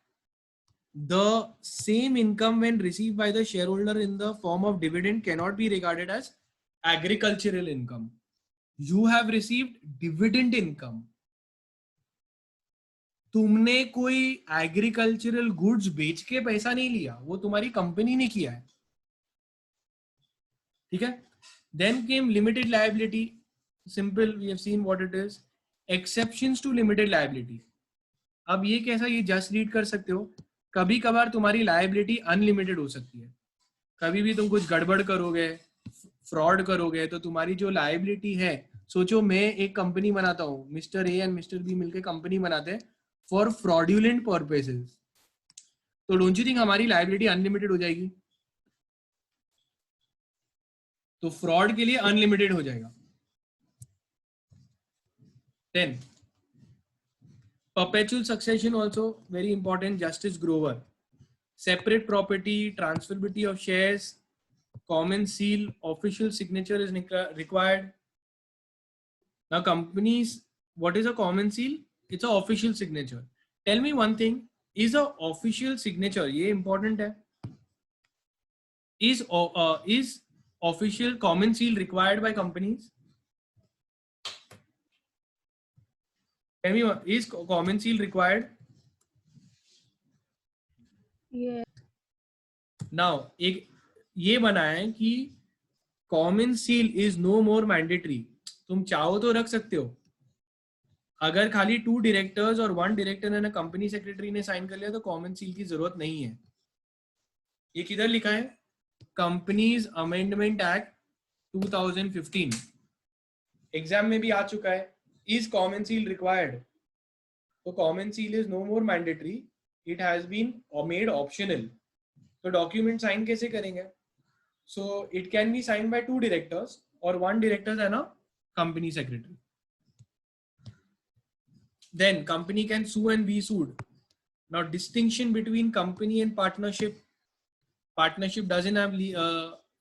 the same income when received by the shareholder in the form of dividend cannot be regarded as agricultural income. You have received dividend income. तुमने कोई agricultural goods बेच के पैसा नहीं लिया, वो तुम्हारी company ने किया है, ठीक है. Then came limited liability. Simple, we have seen what it is. Exceptions to limited liability. अब ये कैसा, ये जस्ट रीड कर सकते हो. कभी कभार तुम्हारी लायबिलिटी अनलिमिटेड हो सकती है, कभी भी तुम कुछ गड़बड़ करोगे, फ्रॉड करोगे, तो तुम्हारी जो लायबिलिटी है, सोचो मैं एक कंपनी बनाता हूँ, mister A and mister B मिलकर कंपनी बनाते हैं फॉर फ्रॉड्यूलेंट पर्पसेस, तो डोंट यू थिंक हमारी लायबिलिटी अनलिमिटेड हो जाएगी? तो फ्रॉड के लिए अनलिमिटेड हो जाएगा. Then perpetual succession also very important. Justice Grover. Separate property, transferability of shares, common seal, official signature is required. Now companies, what is a common seal? It's an official signature. Tell me one thing, is a official signature, ये important है, is official common seal required by companies? Tell me, is common seal required? Yeah. Now एक ये बना है कि common seal is no more mandatory. तुम चाहो तो रख सकते हो, अगर खाली 2 डायरेक्टर्स और 1 डायरेक्टर एंड कंपनी सेक्रेटरी ने साइन कर लिया तो कॉमन सील की जरूरत नहीं है. ये किधर लिखा है? Companies amendment act 2015. एग्जाम में भी आ चुका है. Is common seal required? So common seal is no more mandatory. It has been made optional. तो document sign कैसे करेंगे? So it can be signed by 2 directors or 1 director and a company secretary. Then company can sue and be sued. Now distinction between company and partnership. Partnership doesn't have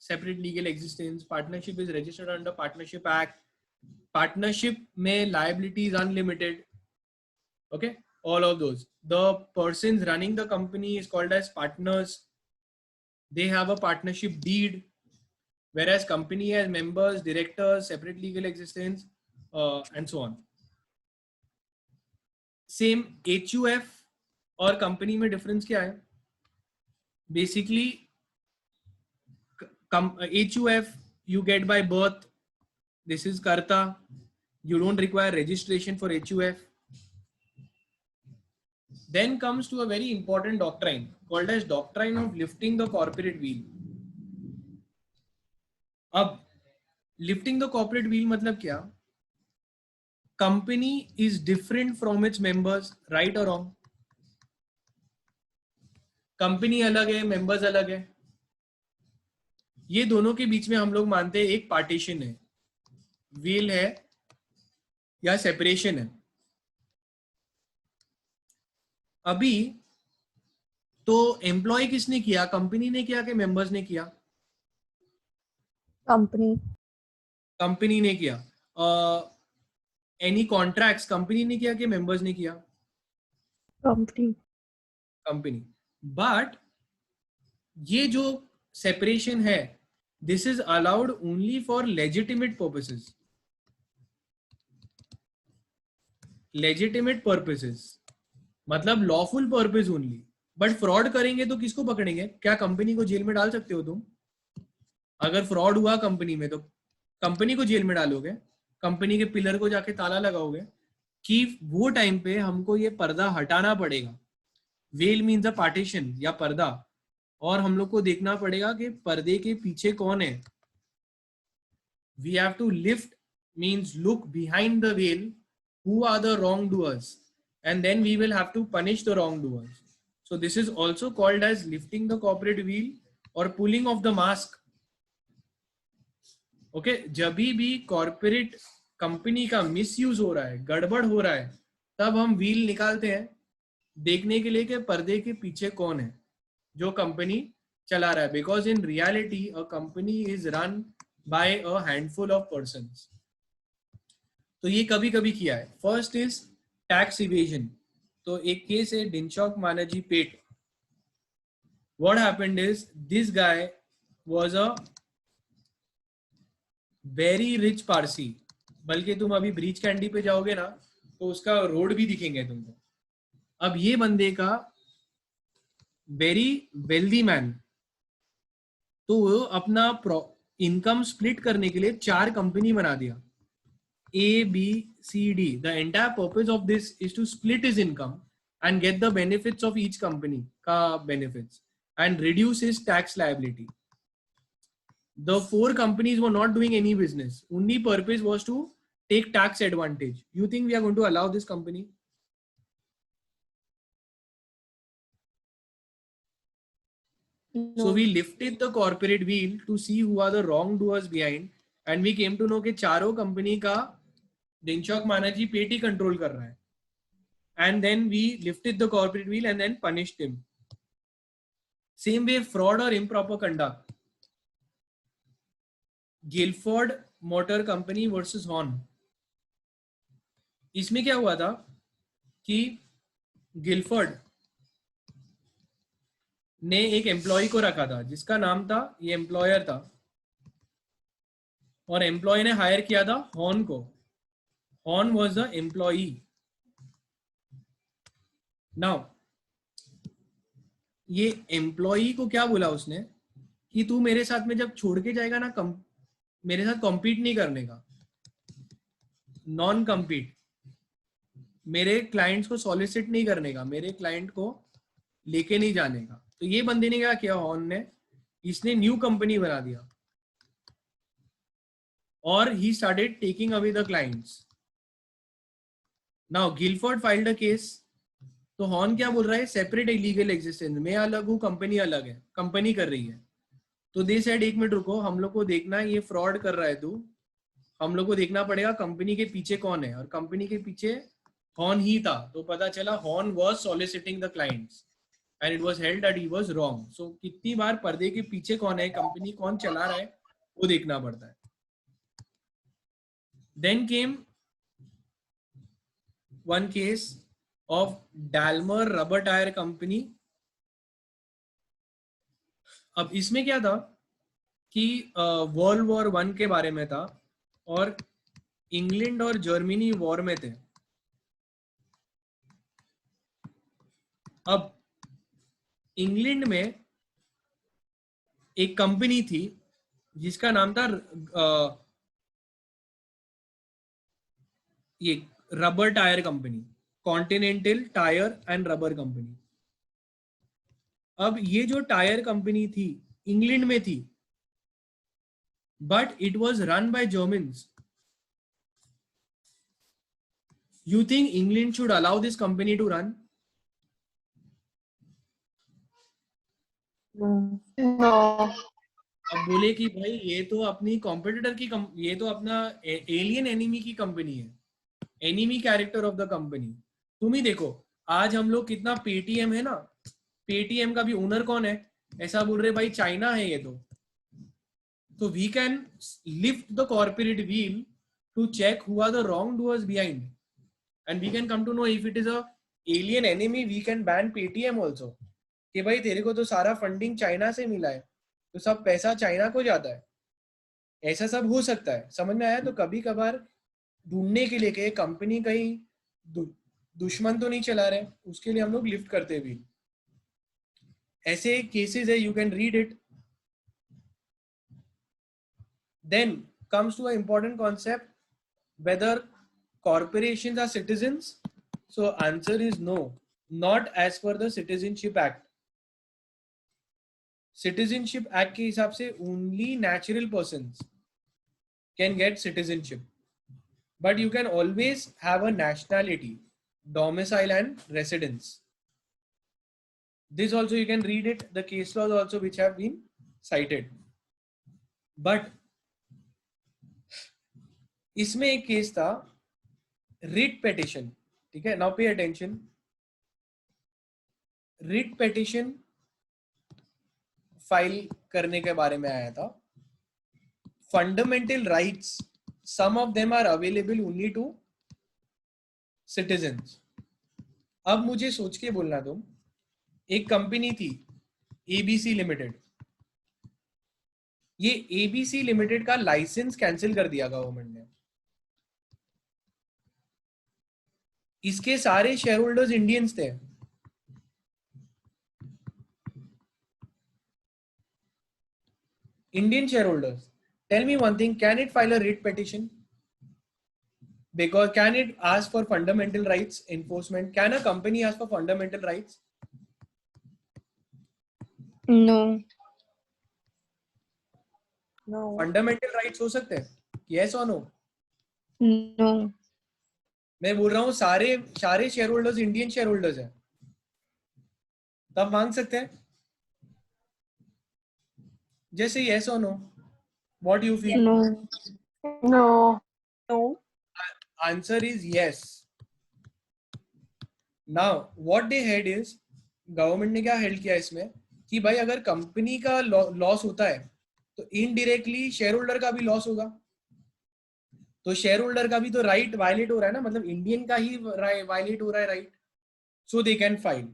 separate legal existence. Partnership is registered under Partnership Act. Partnership में liability is unlimited. Okay, all of those. The persons running the company is called as partners. They have a partnership deed, whereas company has members, directors, separate legal existence, and so on. Same HUF और company में difference क्या है? Basically, HUF you get by birth. This is Karta. You don't require registration for HUF. Then comes to a very important doctrine called as doctrine of lifting the corporate wheel. अब lifting the corporate wheel मतलब क्या? Company is different from its members, right or wrong? Company अलग है, members अलग है. ये दोनों के बीच में हम लोग मानते हैं एक पार्टीशन है, व्हील है या सेपरेशन है. अभी तो एम्प्लॉय किसने किया? कंपनी ने किया कि मेंबर्स ने किया? कंपनी ने किया. एनी कॉन्ट्रैक्ट्स कंपनी ने किया कि मेंबर्स ने किया? कंपनी. बट ये जो सेपरेशन है, this is allowed only for legitimate purposes. Legitimate purposes मतलब lawful purpose only. But fraud करेंगे तो किसको पकड़ेंगे? क्या कंपनी को जेल में डाल सकते हो तुम? अगर फ्रॉड हुआ कंपनी में तो कंपनी को जेल में डालोगे, कंपनी के पिलर को जाके ताला लगाओगे. कि वो टाइम पे हमको ये पर्दा हटाना पड़ेगा. वेल मीन्स अ पार्टीशन या पर्दा, और हम लोग को देखना पड़ेगा कि पर्दे के पीछे कौन है. We have to lift means look behind the veil, who are the wrongdoers, and then we will have to punish the wrongdoers. So this is also called as lifting the corporate wheel or pulling of the mask. Okay, जब भी corporate company का misuse हो रहा है, गड़बड़ हो रहा है, तब हम wheel निकालते हैं देखने के लिए कि पर्दे के पीछे कौन है जो कंपनी चला रहा है. Because in reality a company is run by a handful of persons. तो ये कभी कभी किया है. First is tax evasion. तो एक केस है Dinshaw Maneckjee Petit. What happened is this guy was a very rich Parsi. बल्कि तुम अभी ब्रीच कैंडी पे जाओगे ना तो उसका रोड भी दिखेंगे तुमको. अब ये बंदे का वेरी वेल्दी मैन, तो वो अपना इनकम स्प्लिट करने के लिए 4 कंपनी बना दिया, A, B, C, D. The entire purpose of this is to split his income and get the benefits of each company ka benefits and reduce his tax liability. The 4 companies were not doing any business. Only purpose was to take tax advantage. You think we are going to allow this company? No. So we lifted the corporate wheel to see who are the wrongdoers behind, and we came to know कि चारों company का डिनशॉक मानर्जी पेट ही control कर रहा है. And then we lifted the corporate wheel and then punished him. Same way fraud or improper conduct. Guilford Motor Company versus Horn. इसमें क्या हुआ था कि गिलफोर्ड ने एक एम्प्लॉय को रखा था जिसका नाम था, ये एम्प्लॉयर था, और एम्प्लॉय ने हायर किया था हॉर्न को. Horn was the employee. Now ये एम्प्लॉई को क्या बोला उसने कि तू मेरे साथ में जब छोड़ के जाएगा ना, मेरे साथ कॉम्पीट नहीं करने का, नॉन कम्पीट, मेरे क्लाइंट्स को सॉलिसिट नहीं करने का, मेरे क्लाइंट को लेके नहीं जाने का. तो ये बंदे ने क्या किया, हॉर्न ने, इसने न्यू कंपनी बना दिया और he started taking away the clients. Now Guilford filed a case. तो हॉर्न क्या बोल रहा है, सेपरेट लीगल एग्जिस्टेंस, मैं अलग हूँ, कंपनी अलग है, कंपनी कर रही है. तो दे सेड एक मिनट रुको, हम लोग को देखना है ये फ्रॉड कर रहा है तू, हम लोग को देखना पड़ेगा कंपनी के पीछे कौन है. और कंपनी के पीछे हॉर्न ही था. तो पता चला horn was soliciting the clients and it was held that he was wrong. So कितनी बार पर्दे के पीछे कौन है, कंपनी कौन चला रहा है, वो देखना पड़ता है. Then came one case of Dalmor Rubber Tire Company. अब इसमें क्या था कि वर्ल्ड वॉर 1 के बारे में था और इंग्लैंड और जर्मनी वॉर में थे. अब इंग्लैंड में एक कंपनी थी जिसका नाम था ये rubber tyre company, continental tyre and rubber company. अब ये जो टायर कंपनी थी इंग्लैंड में थी, but it was run by Germans. You think England should allow this company to run? No. अब बोले कि भाई ये तो अपनी कॉम्पिटिटर की ये तो अपना एलियन एनिमी की कंपनी है, enemy character of the company. तुम ही देखो आज हम लोग कितना, पेटीएम है ना, पेटीएम का भी ओनर कौन है, ऐसा बोल रहे भाई चाइना है ये तो we can lift the corporate veil to check who are the wrongdoers behind. And we can come to know if it is a alien enemy, we can ban Paytm also. कि भाई तेरे को तो सारा funding China से मिला है, तो सब पैसा चाइना को जाता है. ऐसा सब हो सकता है, समझ में आया. तो कभी कभार ढूंढने के लिए कि कंपनी कहीं दुश्मन तो नहीं चला रहे, उसके लिए हम लोग लिफ्ट करते भी. ऐसे केसेस है, you can read it. Then comes to an important concept, whether corporations are citizens. So answer is no, not as per the Citizenship Act. Citizenship Act के हिसाब से only natural persons can get citizenship, but you can always have a nationality, domicile and residence. This also you can read it, the case laws also which have been cited. But इसमें एक case था writ petition. ठीक है, now pay attention. Writ petition file करने के बारे में आया था. Fundamental rights, some of them are available only to citizens. अब मुझे सोच के बोलना तुम, एक कंपनी थी एबीसी लिमिटेड. ये एबीसी लिमिटेड का लाइसेंस कैंसिल कर दिया गवर्नमेंट ने. इसके सारे शेयर होल्डर्स इंडियंस थे. Indian shareholders. Tell me one thing, can it file a writ petition? Because can it ask for fundamental rights enforcement? Can a company ask for fundamental rights? No. No. Fundamental rights हो सकते हैं? Yes or no? No. मैं बोल रहा हूँ सारे share holders Indian share holders हैं, तब मांग सकते हैं. जैसे yes or no? What do you feel? No. No. No. Answer is yes. Now what they had is, government ने क्या हेल्ड किया इसमें कि भाई अगर कंपनी का लॉस होता है तो इनडायरेक्टली शेयर होल्डर का भी लॉस होगा. तो शेयर होल्डर का भी तो राइट वायलेट हो रहा है ना, मतलब इंडियन का ही वायलेट हो रहा है right. So they can file.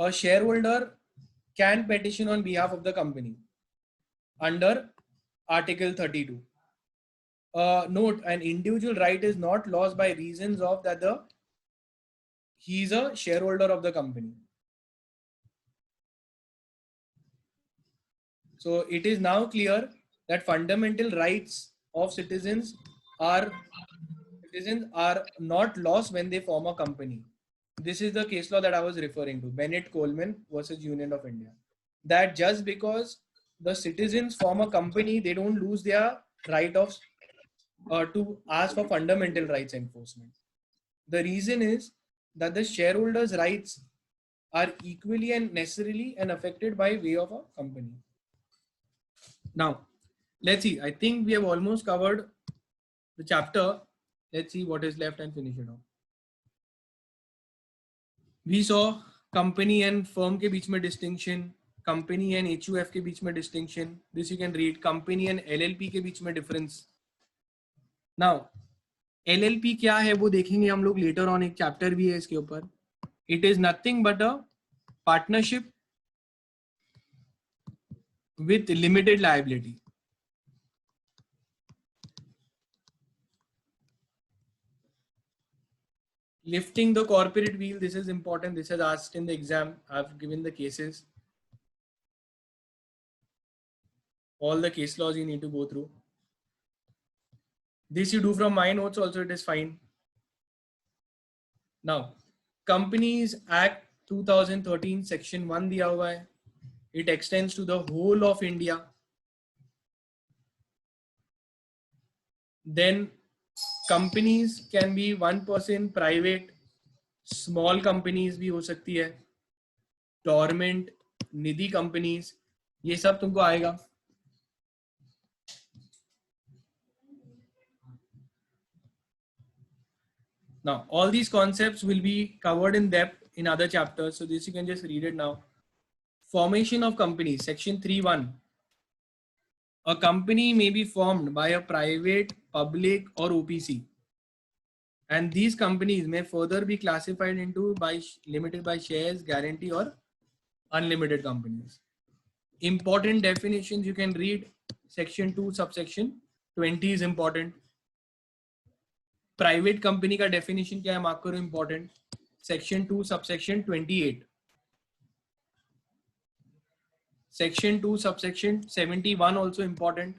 A shareholder can petition on behalf of the company under Article 32. Note, an individual right is not lost by reasons of that he is a shareholder of the company. So it is now clear that fundamental rights of citizens are not lost when they form a company. This is the case law that I was referring to, Bennett Coleman versus Union of India. That just because the citizens form a company, they don't lose their right of to ask for fundamental rights enforcement. The reason is that the shareholders' rights are equally and necessarily and affected by way of a company. Now, let's see. I think we have almost covered the chapter. Let's see what is left and finish it off. We saw company and firm के बीच में distinction, company and HUF के बीच में distinction. This you can read. Company and LLP के बीच में difference. Now, LLP क्या है वो देखेंगे हम लोग later on. एक chapter भी है इसके ऊपर. It is nothing but a partnership with limited liability. Lifting the corporate wheel, this is important. This is asked in the exam. I've given the cases. All the case laws you need to go through. This you do from my notes also, it is fine. Now, Companies Act 2013 Section 1 दिया हुआ है. It extends to the whole of India. Then companies can be one person, private, small companies भी हो सकती है, dormant, निधि companies, ये सब तुमको आएगा. Now, all these concepts will be covered in depth in other chapters. So this you can just read it now. Formation of companies, Section 3(1). A company may be formed by a private, public or OPC. And these companies may further be classified into limited by shares, guarantee or unlimited companies. Important definitions you can read. Section 2 subsection 20 is important. Private company का definition क्या है mark करो important. Section 2 subsection 28. Section 2 subsection 71 also important.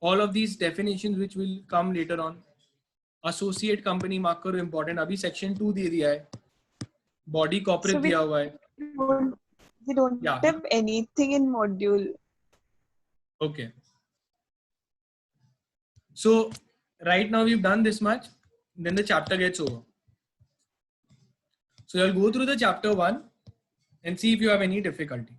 All of these definitions which will come later on. Associate company mark करो important. अभी section 2 दे दिया है. Body corporate So we- दिया हुआ है. We don't Yeah. have anything in module. Okay. So right now we've done this much. Then the chapter gets over. So you'll go through the chapter 1 and see if you have any difficulty.